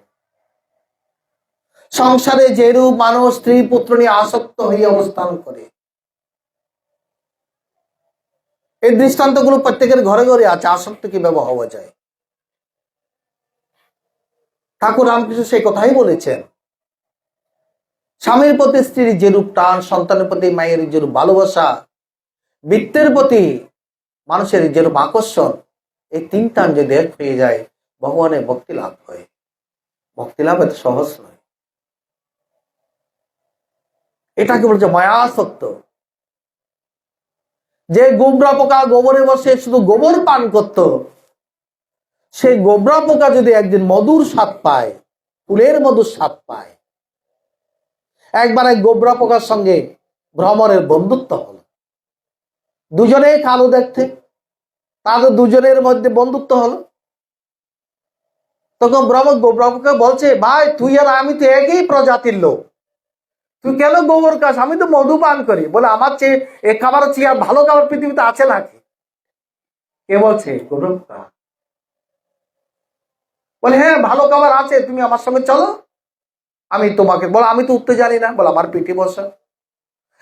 সংসারে যেরূপ মানুষ স্ত্রী পুত্র নিয়ে আসক্ত হয়ে অবস্থান করে, এই দৃষ্টান্তগুলো প্রত্যেকের ঘরে ঘরে আছে। আসক্ত কিভাবে হওয়া যায়? ঠাকুর রামকৃষ্ণ সেই কথাই বলেছেন। স্বামীর প্রতি স্ত্রীর যেরূপ টান, সন্তানের প্রতি মায়ের যেরূপ ভালোবাসা, বৃত্তের প্রতি মানুষের যেরূপ আকর্ষণ, এই তিন টান যদি এক হয়ে যায় ভগবানের ভক্তি লাভ হয়। ভক্তি লাভ এত সহজ নয়। এটাকে বলছে মায়াসক্ত। যে গোবরা পোকা গোবরে বসে শুধু গোবর পান করত, সেই গোবরা পোকা যদি একদিন মধুর স্বাদ পায়, ফুলের মধুর স্বাদ পায়। একবার এক গোবরা পোকার সঙ্গে ভ্রমরের বন্ধুত্ব হলো। দুজনেই কালো দেখতে, তাদের দুজনের মধ্যে বন্ধুত্ব হলো। তখন ভ্রমর গোবরা পোকা বলছে, ভাই তুই আর আমি তো একই প্রজাতির লোক, তুই কেন গোবর খাস? আমি তো মধু পান করি। বলে আমার চেয়ে এ খাবার চেয়ে আর ভালো খাবার পৃথিবীতে আছে নাকি? কে বলছে? গোবরা পোকা বলে, হ্যাঁ ভালো খাবার আছে, তুমি আমার সঙ্গে চলো, আমি তোমাকে। বলো আমি তো উঠতে জানি না। বলে আমার পিঠে বসা।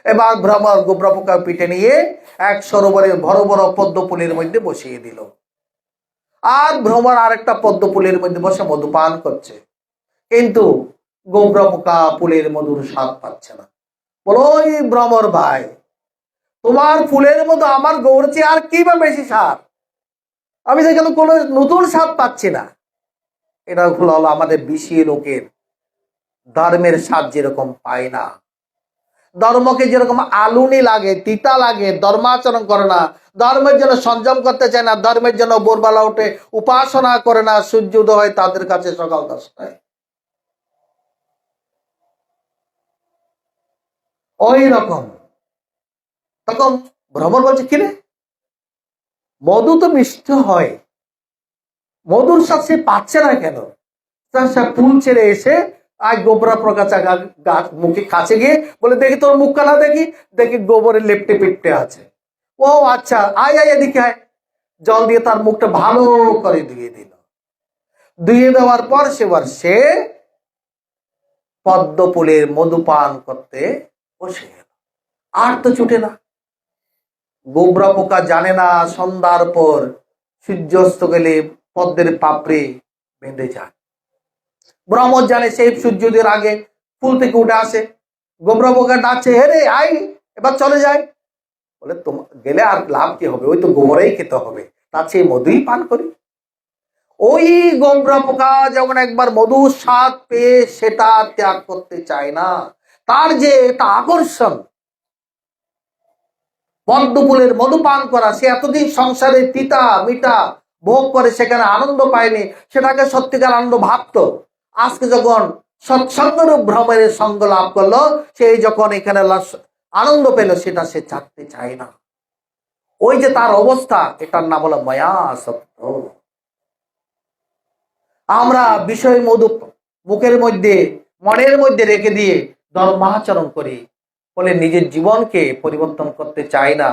এবার ভ্রমর গোবরা পোকা পিঠে নিয়ে এক সরোবরের বড় বড় পদ্ম ফুলের মধ্যে বসিয়ে দিল। আর ভ্রমর আরেকটা পদ্ম ফুলের মধ্যে বসে মধু পান করছে। কিন্তু গোবরা পোকা ফুলের মধুর স্বাদ পাচ্ছে না। বলো, ওই ভ্রমর ভাই, তোমার ফুলের মতো আমার গৌর চেয়ে আর কি বা বেশি স্বাদ? আমি যেখানে কোনো নতুন স্বাদ পাচ্ছি না। এটা হলো আমাদের বেশি লোকের ধর্মের স্বাদ যেরকম পায় না, ধর্মকে যেরকম আলুনি লাগে, তিতা লাগে, ধর্মাচরণ করে না, ধর্মের জন্য সংযম করতে চায় না, ধর্মের জন্য ভোরবেলা উঠে উপাসনা করে না, সূর্য উদয় হয় তাদের কাছে সকাল 10টায়। ওই রকম। তখন ভ্রমর বলছে, কিরে মধু তো মিষ্টি হয়, মধুর স্বাদ সে পাচ্ছে না কেন? সে ফুল ছেড়ে এসে আর গোবরা প্রকাশা গাছ মুখে কাছে গিয়ে বলে, দেখি তোর মুখখানা দেখি। দেখি গোবরে লেপটে পিপটে আছে। ও আচ্ছা, আয় আয় এদিকে আয়। জল দিয়ে তার মুখটা ভালো করে ধুয়ে দিল। ধুয়ে দেওয়ার পর সে পদ্ম ফুলের মধু পান করতে বসে গেল। আর তো ছুটে না। গোবরা পোকা জানে না সন্ধ্যার পর সূর্যাস্ত গেলে পদ্মের পাপড়ি বেঁধে যায়। ভ্রমর জানে সেই সূর্যোদয়ের আগে ফুল থেকে উঠে আসে। গোবরা পোকা ডাকছে, হে রে আই, এবার চলে যায়। বলে, তোমার গেলে আর লাভ কি হবে? ওই তো গোবরেই খেতে হবে, তার চেয়ে মধুই পান করি। ওই গোবরা পোকা যখন একবার মধুর স্বাদ পেয়ে সেটা ত্যাগ করতে চায় না। তার যে এটা আকর্ষণ পদ্ম ফুলের মধু পান করা, সে এতদিন সংসারে তিতা মিঠা ভোগ করে সেখানে আনন্দ পায়নি, সেটাকে সত্যিকার আনন্দ ভাবত। আজকে যখন সৎসঙ্গরূপ ভ্রমণের সঙ্গ লাভ করলো, সেই যখন এখানে আনন্দ পেল, সেটা সে ছাড়তে চায় না। ওই যে তার অবস্থা, এটার নাম হলো মায়াসক্ত। আমরা বিষয় মধু মুখের মধ্যে মনের মধ্যে রেখে দিয়ে ধর্মাচরণ করি বলে নিজের জীবনকে পরিবর্তন করতে চাই না।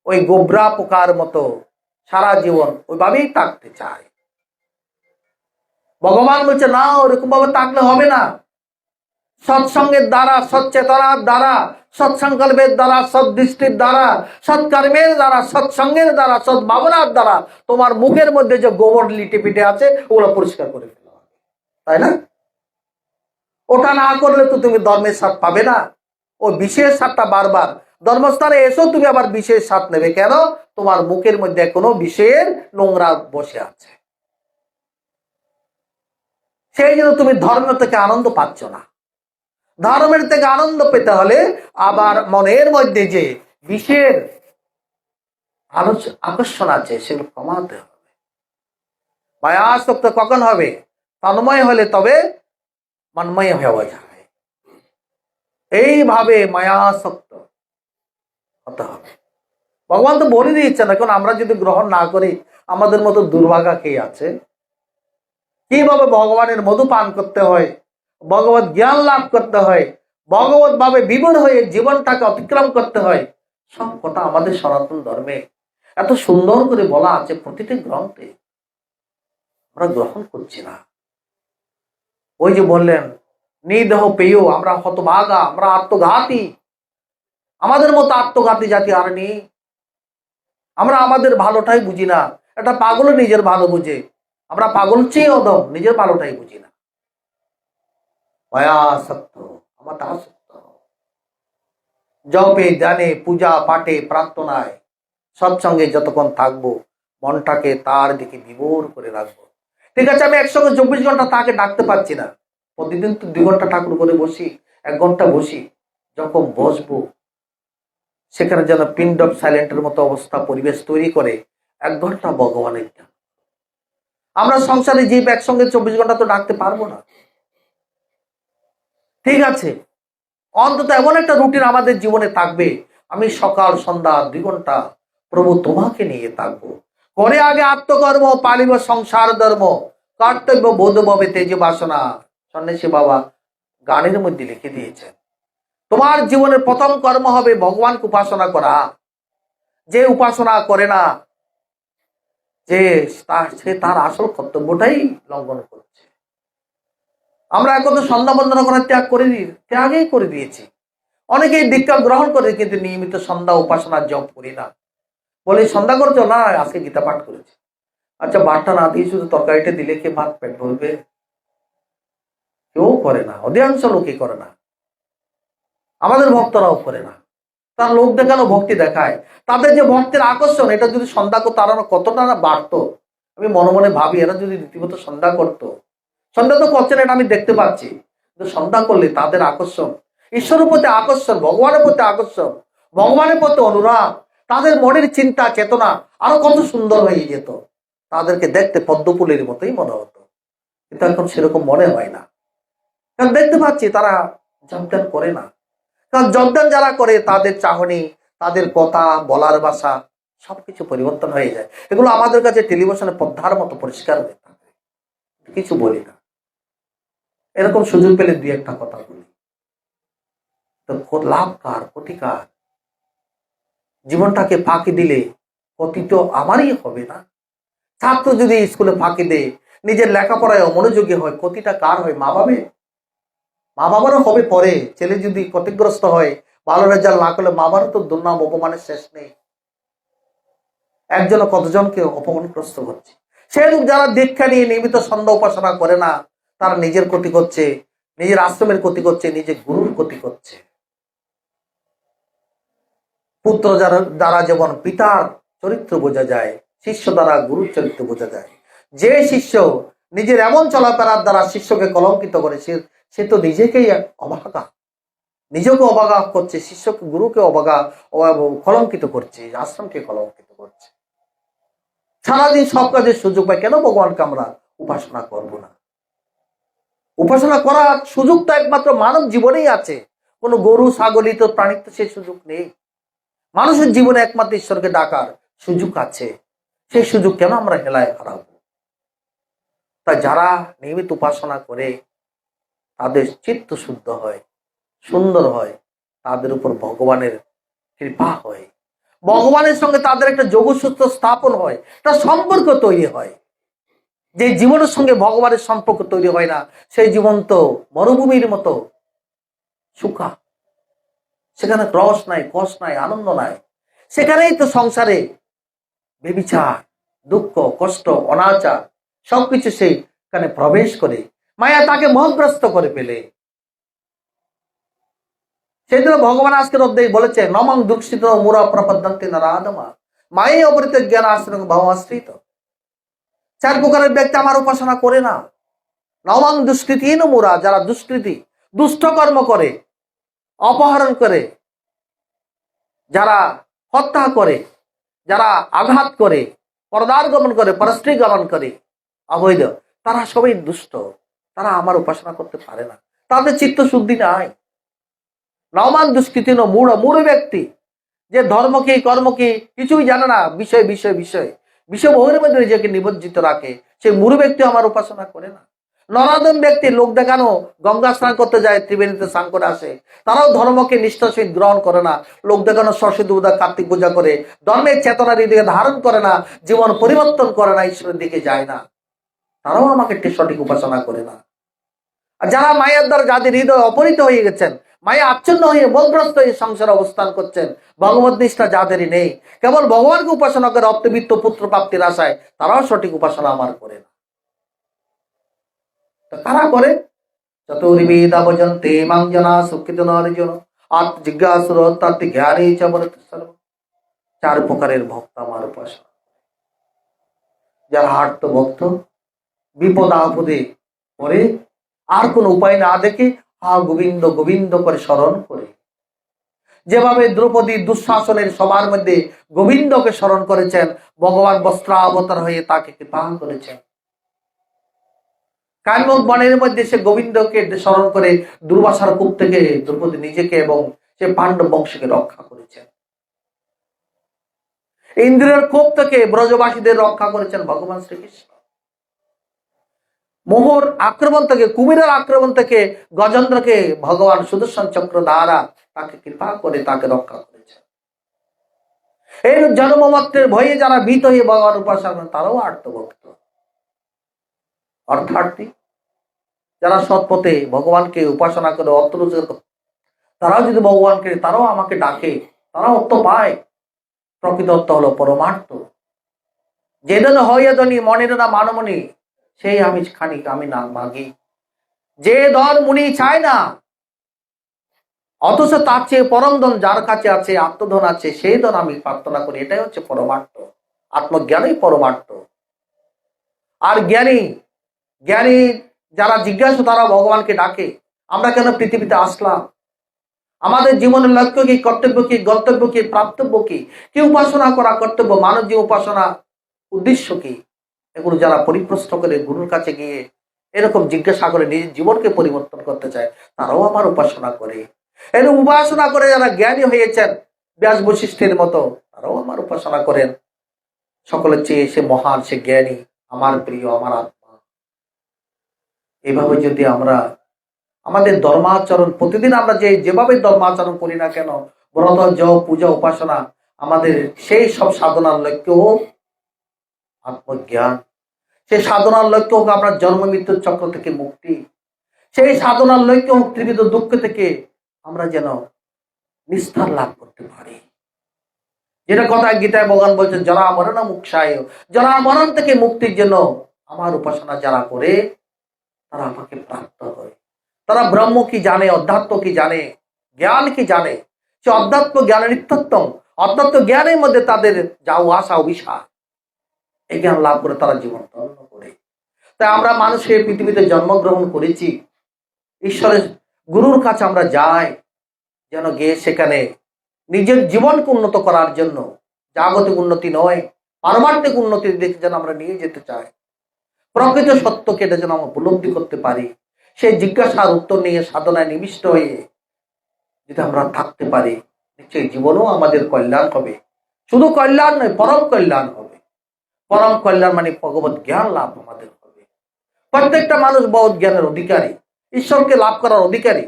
ওই গোবরা পোকার মতো সারা জীবন ওইভাবেই থাকতে চায়। ভগবান বলছে, না ওরকম ভাবে থাকলে হবে না। সৎসঙ্গের দ্বারা, সচ্চেতনার দ্বারা, সৎসংকল্পের দ্বারা, সৎদৃষ্টির দ্বারা, সৎকর্মের দ্বারা, সৎসঙ্গের দ্বারা, সদ্ভাবনার দ্বারা তোমার মুখের মধ্যে যে গোবর লিটে পিটে আছে ওগুলো পরিষ্কার করে ফেলো, তাই না? ওটা না করলে তো তুমি ধর্মের স্বাদ পাবে না। ও বিশেষ স্বাদটা বারবার ধর্মস্থানে এসেও তুমি আবার বিশেষ স্বাদ নেবে কেন? তোমার মুখের মধ্যে কোনো বিষয়ের নোংরা বসে আছে, সেই জন্য তুমি ধর্ম থেকে আনন্দ পাচ্ছ না। ধর্মের থেকে আনন্দ পেতে হলে আবার মনের মধ্যে যে বিষয়ের আকর্ষণ আছে সেগুলো কমাতে হবে। মায়াসক্ত কখন হবে? তন্ময় হলে তবে মন্ময় হওয়া যায়। এইভাবে মায়াসক্ত হতে হবে। ভগবান তো বলে দিচ্ছেন, এখন আমরা যদি গ্রহণ না করি আমাদের মতো দুর্ভাগা কে আছে? কিভাবে ভগবানের মধু পান করতে হয়, ভগবত জ্ঞান লাভ করতে হয়, ভগবত ভাবে বিবর হয়ে জীবনটাকে অতিক্রম করতে হয়, সব কথা আমাদের সনাতন ধর্মে এত সুন্দর করে বলা আছে প্রতিটি গ্রন্থে। আমরা গ্রহণ করছি না। ওই যে বললেন নিদেহ পেয়েও আমরা হতভাগা, আমরা আত্মঘাতী। আমাদের মতো আত্মঘাতী জাতি আর নেই। আমরা আমাদের ভালোটাই বুঝি না। একটা পাগলও নিজের ভালো বুঝে, আমরা পাগল চেয়ে অদম, নিজের ভালোটাই বুঝি না। মায়াসক্ত, আমার আসক্ত। জপে, ধ্যানে, পূজা পাঠে, প্রার্থনায়, সৎসঙ্গে যতক্ষণ থাকবো মনটাকে তার দিকে বিভোর করে রাখবো। ঠিক আছে, আমি একসঙ্গে 24 ঘন্টা তাকে ডাকতে পারছি না, প্রতিদিন তো 2 ঘন্টা ঠাকুর করে বসি, 1 ঘন্টা বসি। যখন বসবো সেখানে যেন পিন্ড অফ সাইলেন্টের মতো অবস্থা পরিবেশ তৈরি করে 1 ঘন্টা ভগবানের জ্ঞান। আমরা সংসারে জীব একসঙ্গে 24 ঘন্টা তো ডাকতে পারবো না। ঠিক আছে, অন্তত এমন একটা রুটিন আমাদের জীবনে থাকবে, আমি সকাল সন্ধ্যা 2 ঘন্টা প্রভু তোমাকে নিয়ে থাকবো। করে আগে আত্মকর্ম, পালিব সংসার ধর্ম, কর্তব্য বোধ ভবে তেজ বাসনা। সন্ন্যাসী বাবা গানের মধ্যে লিখে দিয়েছেন, তোমার জীবনের প্রথম কর্ম হবে ভগবানকে উপাসনা করা। যে উপাসনা করে না, যে সে তার আসল কর্তব্যটাই লঙ্ঘন করছে। আমরা এখন তো সন্ধ্যা বন্দনা করার ত্যাগই করে দিয়েছি। অনেকেই দীক্ষা গ্রহণ করে কিন্তু নিয়মিত সন্ধ্যা উপাসনা জপ করি না। বলে সন্ধ্যা করছো না, আজকে গীতা পাঠ করেছে। আচ্ছা, ভাতটা না দিয়ে শুধু তরকারিটা দিলে কে ভাত পেট ভরবে? কেউ করে না, অধিকাংশ লোকই করে না। আমাদের ভক্তরাও করে না। তার লোক দেখানো ভক্তি দেখায়। তাদের যে ভক্তের আকর্ষণ, এটা যদি সন্ধ্যা করতো তারা কতটা না বাড়তো। আমি মনে মনে ভাবি, এরা যদি রীতিমতো সন্ধ্যা করতো, সন্ধ্যা তো করছে না এটা আমি দেখতে পাচ্ছি, কিন্তু সন্ধ্যা করলে তাদের আকর্ষণ, ঈশ্বরের প্রতি আকর্ষণ, ভগবানের প্রতি আকর্ষণ, ভগবানের প্রতি অনুরাগ, তাদের মনের চিন্তা চেতনা আরো কত সুন্দর হয়ে যেত। তাদেরকে দেখতে পদ্মফুলের মতোই মনে হতো, কিন্তু এখন সেরকম মনে হয় না। কারণ দেখতে পাচ্ছি তারা যোগদান করে না। কারণ যোগদান যারা করে তাদের চাহনি, তাদের কথা বলার ভাষা সবকিছু পরিবর্তন হয়ে যায়। এগুলো আমাদের কাছে টেলিভিশনে পদ্মার মতো পরিষ্কার হয়ে থাকে, কিছু বলি না। এরকম সুযোগ পেলে 2-1টা কথা বলি, তো লাভ কার, ক্ষতিকার? জীবনটাকে ফাঁকি দিলে ক্ষতি তো আমারই হবে না? ছাত্র যদি স্কুলে ফাঁকি দেয়, নিজের লেখাপড়ায় অমনোযোগী হয়, ক্ষতিটা কার হয়? মা বাবা। মা বাবারও হবে পরে। ছেলে যদি ক্ষতিগ্রস্ত হয়, ভালো রেজাল্ট না করলে মা বাবারও তো দুর্নাম অপমানের শেষ নেই। একজন কতজনকে অপমানগ্রস্ত করছে। সেরূপ যারা দীক্ষা নিয়ে নিয়মিত সন্ধ্যা উপাসনা করে না, তারা নিজের ক্ষতি করছে, নিজের আশ্রমের ক্ষতি করছে, নিজের গুরুর ক্ষতি করছে। পুত্র দ্বারা যেমন পিতার চরিত্র বোঝা যায়, শিষ্য দ্বারা গুরুর চরিত্র বোঝা যায়। যে শিষ্য নিজের এমন চলাফেরার দ্বারা শিষ্যকে কলঙ্কিত করে, সে তো নিজেকেই অভাগা, নিজেকে অবজ্ঞা করছে, শিষ্যকে গুরুকে কলঙ্কিত করছে, আশ্রমকে কলঙ্কিত করছে। সারাদিন সব কাজের সুযোগ পাই, কেন ভগবানকে আমরা উপাসনা করব না? উপাসনা করার সুযোগটা একমাত্র মানব জীবনেই আছে। কোনো গরু ছাগলিত প্রাণী তো সেই সুযোগ নেই। মানুষের জীবনে একমাত্র ঈশ্বরকে ডাকার সুযোগ আছে। সেই সুযোগ কেন আমরা হেলায় হারাবো? তাই যারা নিয়মিত উপাসনা করে তাদের চিত্ত শুদ্ধ হয়, সুন্দর হয়, তাদের উপর ভগবানের কৃপা হয়, ভগবানের সঙ্গে তাদের একটা যোগসূত্র স্থাপন হয়, একটা সম্পর্ক তৈরি হয়। যে জীবনের সঙ্গে ভগবানের সম্পর্ক তৈরি হয় না, সেই জীবন তো মরুভূমির মতো, সুখা, সেখানে রস নাই, কষ নাই, আনন্দ নাই। সেখানেই তো সংসারে বেবিচার, দুঃখ, কষ্ট, অনাচার সবকিছু সেখানে প্রবেশ করে মায়া তাকে মোহগ্রস্ত করে ফেলে। সেই জন্য ভগবান আজকের অধ্যায়ে বলেছে, নমং দুঃখিত মুরা প্রপদ্যন্তে নারাদমা মায়ে অপরিত জ্ঞান আশ্রয় ভাব আশ্রিত। 4 প্রকারের ব্যক্তি আমার উপাসনা করে না। নমং দুষ্কৃতিহীন মুরা, যারা দুষ্কৃতি, দুষ্ট কর্ম করে, অপহরণ করে, যারা হত্যা করে, যারা আঘাত করে, পরদার গমন করে, পরস্ত্রী গমন করে, অবৈধ, তারা সবাই দুষ্ট। তারা আমার উপাসনা করতে পারে না, তাদের চিত্ত শুদ্ধি নাই। নমান দুষ্কৃতিহীন মূঢ়, মূঢ় ব্যক্তি, যে ধর্ম কি কর্ম কি কিছুই জানে না, বিষয় বিষয় বিষয় বিষয় ভোগের মধ্যে নিজেকে নিমজ্জিত রাখে, সেই মূঢ় ব্যক্তি আমার উপাসনা করে না। নরাধম ব্যক্তি, লোক দেখানো, গঙ্গা স্নান করতে যায়, ত্রিবেণীতে স্নান করে আসে, তারাও ধর্মকে নিষ্ঠার সহিত গ্রহণ করে না। লোক দেখানো সরস্বতী পূজা, কার্তিক পূজা করে ধর্মের চেতনার দিকে ধারণ করে না, জীবন পরিবর্তন করে না, ঈশ্বরের দিকে যায় না, তারাও আমাকে সঠিক উপাসনা করে না। আর যারা মায়ের দ্বারা, যাদের হৃদয় অপহৃত হয়ে গেছেন, মায়া আচ্ছন্ন হয়ে মোহগ্রস্ত হয়ে সংসারে অবস্থান করছেন, ভগবত নিষ্ঠা যাদেরই নেই, কেবল ভগবানকে উপাসনা করে অর্থবিত্ত পুত্র প্রাপ্তির আশায়, তারাও সঠিক উপাসনা আমার করে না। কারা করে? চতুর্বেদাবজন্তে মাং জনা সুখিত নরজন আত্ম জিজ্ঞাসুর তাত্ত্বিক জ্ঞানে চ বরতে সর্ব। 4 প্রকারের ভক্ত আমার উপাসনা। যারা আর্ত ভক্ত, বিপদ আপদে পড়ে আর কোন উপায় না দেখে হা গোবিন্দ গোবিন্দ করে স্মরণ করে, যেভাবে দ্রৌপদী দুঃশাসনের সবার মধ্যে গোবিন্দকে স্মরণ করেছেন, ভগবান বস্ত্রাবতার হয়ে তাকে কৃপা করেছেন। কানমুক বনের মধ্যে সে গোবিন্দকে স্মরণ করে দুর্বাসার কূপ থেকে দ্রৌপদী নিজেকে এবং সে পাণ্ডব বংশকে রক্ষা করেছেন। ইন্দ্রের কোপ থেকে ব্রজবাসীদের রক্ষা করেছেন ভগবান শ্রীকৃষ্ণ। মোহর আক্রমণ থেকে, কুমিরের আক্রমণ থেকে গজেন্দ্রকে ভগবান সুদর্শন চক্র দ্বারা তাকে কৃপা করে তাকে রক্ষা করেছেন। এই জন্মমাত্রের ভয়ে যারা ভীত হয়ে ভগবান উপাসনা, তারাও আর্তভক্ত। অর্থার্থী যারা সৎপথে ভগবানকে উপাসনা করে অর্থ রোজগার করে, তারাও যদি ভগবানকে, তারাও আমাকে ডাকে, তারাও অর্থ পায়। প্রকৃত অর্থ হলো পরমার্থ। যেদিন হইয়াদনি মনের না মানমনি, সেই আমি খানিক আমি না মাগি। যে ধন মুনি চায় না, অথচ তার চেয়ে পরম ধন যার কাছে আছে, আত্মধন আছে, সেই ধন আমি প্রার্থনা করি। এটাই হচ্ছে পরমার্থ। আত্মজ্ঞানই পরমার্থ। আর জ্ঞানী জ্ঞানী যারা জিজ্ঞাসু, তারা ভগবানকে ডাকে, আমরা কেন পৃথিবীতে আসলাম, আমাদের জীবনের লক্ষ্য কি, কর্তব্য কি, গন্তব্য কি, প্রাপ্তব্য কি, কি উপাসনা করা কর্তব্য, মানব যে উপাসনা উদ্দেশ্য কি, এগুলো যারা পরিপ্রশ্ন করে গুরুর কাছে গিয়ে এরকম জিজ্ঞাসা করে নিজের জীবনকে পরিবর্তন করতে চায়, তারাও আমার উপাসনা করে। এরকম উপাসনা করে যারা জ্ঞানী হয়েছেন ব্যাস বৈশিষ্ট্যের মতো, তারাও আমার উপাসনা করেন। সকলের চেয়ে সে মহান, সে জ্ঞানী, আমার প্রিয়, আমার আত্মা। এভাবে যদি আমরা আমাদের ধর্মাচরণ প্রতিদিন আমরা যেভাবে ধর্মাচরণ করি না কেন, ব্রত, জপ, পূজা, উপাসনা, আমাদের সেই সব সাধনার লক্ষ্য হোক আত্মজ্ঞান। সেই সাধনার লক্ষ্য হোক আপনার জন্ম মৃত্যুর চক্র থেকে মুক্তি। সেই সাধনার লক্ষ্য হোক ত্রিবিধ দুঃখ থেকে আমরা যেন নিস্তার লাভ করতে পারি। যেটা কথা গীতায় ভগবান বলছেন, জরা মরণ মুক্ষায়, জরা মরণ থেকে মুক্তির জন্য আমার উপাসনা যারা করে, তারা আমাকে প্রাপ্ত হয়। তারা ব্রহ্ম কি জানে, অধ্যাত্ম কি জানে, জ্ঞান কি জানে। সে অধ্যাত্ম জ্ঞানের নিত্যত্বম, অধ্যাত্ম জ্ঞানের মধ্যে তাদের যাও আশা অভিশাপ, এই জ্ঞান লাভ করে তারা জীবন ধন্য করে। তাই আমরা মানুষের পৃথিবীতে জন্মগ্রহণ করেছি, ঈশ্বরের গুরুর কাছে আমরা যাই যেন গিয়ে সেখানে নিজের জীবনকে উন্নত করার জন্য, জাগতিক উন্নতি নয়, পারমার্থিক উন্নতির দিকে যেন আমরা নিয়ে যেতে চাই। প্রকৃত সত্যকে এটা যেন আমরা উপলব্ধি করতে পারি। সেই জিজ্ঞাসার উত্তর নিয়ে সাধনায় নিবিষ্ট হয়ে যদি আমরা থাকতে পারি, নিশ্চয়ই জীবনও আমাদের কল্যাণ হবে। শুধু কল্যাণ নয়, পরম কল্যাণ হবে। পরম কল্যাণ মানে ভগবত জ্ঞান লাভ আমাদের হবে। প্রত্যেকটা মানুষ ভগবত জ্ঞানের অধিকারী, ঈশ্বরকে লাভ করার অধিকারী।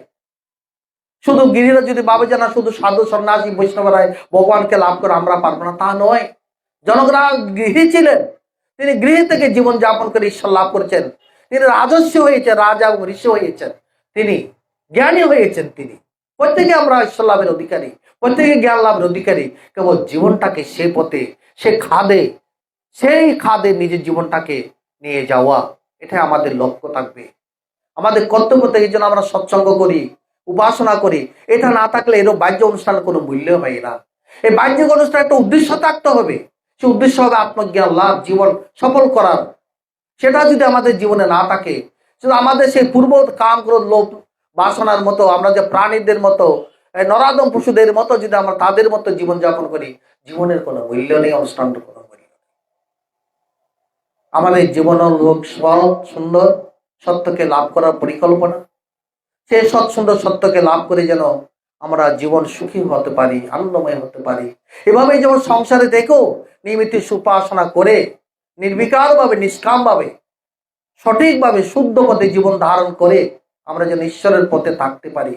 শুধু গিরিরা যদি ভাবে যে না শুধু সাধু সন্ন্যাসী বৈষ্ণবরাই ভগবানকে লাভ করে আমরা পারবো না, তা নয়। জনকরাজ গৃহী ছিলেন, তিনি গৃহ থেকে জীবন যাপন করে ঈশ্বর লাভ করেছেন। তিনি রাজস্ব হয়েছেন, রাজা এবং ঋষি হয়েছেন, তিনি জ্ঞানী হয়েছেন। তিনি প্রত্যেকে আমরা ঈশ্বর লাভের অধিকারী, প্রত্যেকে জ্ঞান লাভের অধিকারী। কেবল জীবনটাকে সে পথে, সে খাদে, সেই খাদে নিজের জীবনটাকে নিয়ে যাওয়া, এটা আমাদের লক্ষ্য থাকবে, আমাদের কর্তব্য থেকে। এই জন্য আমরা সৎসঙ্গ করি, উপাসনা করি। এটা না থাকলে এরকম বাহ্য অনুষ্ঠানের কোনো মূল্য হয় না। এই বাহ্যিক অনুষ্ঠানের একটা উদ্দেশ্য থাকতে হবে। সে উদ্দেশ্য হবে আত্মজ্ঞান লাভ, জীবন সফল করার। সেটা যদি আমাদের জীবনে না থাকে, শুধু আমাদের সেই পূর্ব কাম ক্রোধ লোভ বাসনার মতো, আমরা যে প্রাণীদের মতো, নরাদম পশুদের মতো যদি আমরা তাদের মতো জীবনযাপন করি, জীবনের কোনো মূল্য নেই, অনুষ্ঠানের কোনো মূল্য নেই। আমাদের জীবন হোক সৎ সুন্দর, সত্যকে লাভ করার পরিকল্পনা। সেই সৎ সুন্দর সত্যকে লাভ করে যেন আমরা জীবন সুখী হতে পারি, আনন্দময় হতে পারি। এভাবে যেমন সংসারে দেখো নিয়মিত সুপাসনা করে নির্বিকারভাবে, নিষ্কামভাবে, সঠিকভাবে শুদ্ধ পথে জীবন ধারণ করে আমরা যেন ঈশ্বরের পথে থাকতে পারি।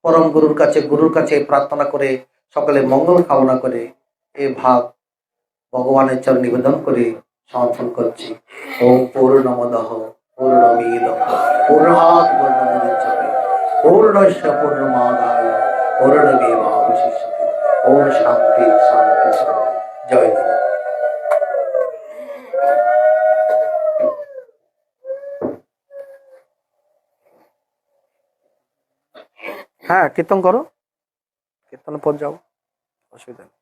পরম গুরুর কাছে প্রার্থনা করে, সকলে মঙ্গল কামনা করে এ ভাব ভগবানের চরণ নিবেদন করে সমর্পণ করছি। ওম পূর্ণমদঃ পূর্ণমিদঃ পূর্ণাৎ পূর্ণমুদচ্যতে পূর্ণস্য পূর্ণমাদায় পূর্ণমেবাবশিষ্যতে। ওম শান্তি শান্তি শান্তি। জয় গুরু। হ্যাঁ, কীর্তন করো, কীর্তনের পর যাও, অসুবিধা নেই।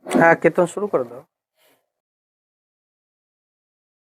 হ্যাঁ, কীর্তন শুরু করে দাও।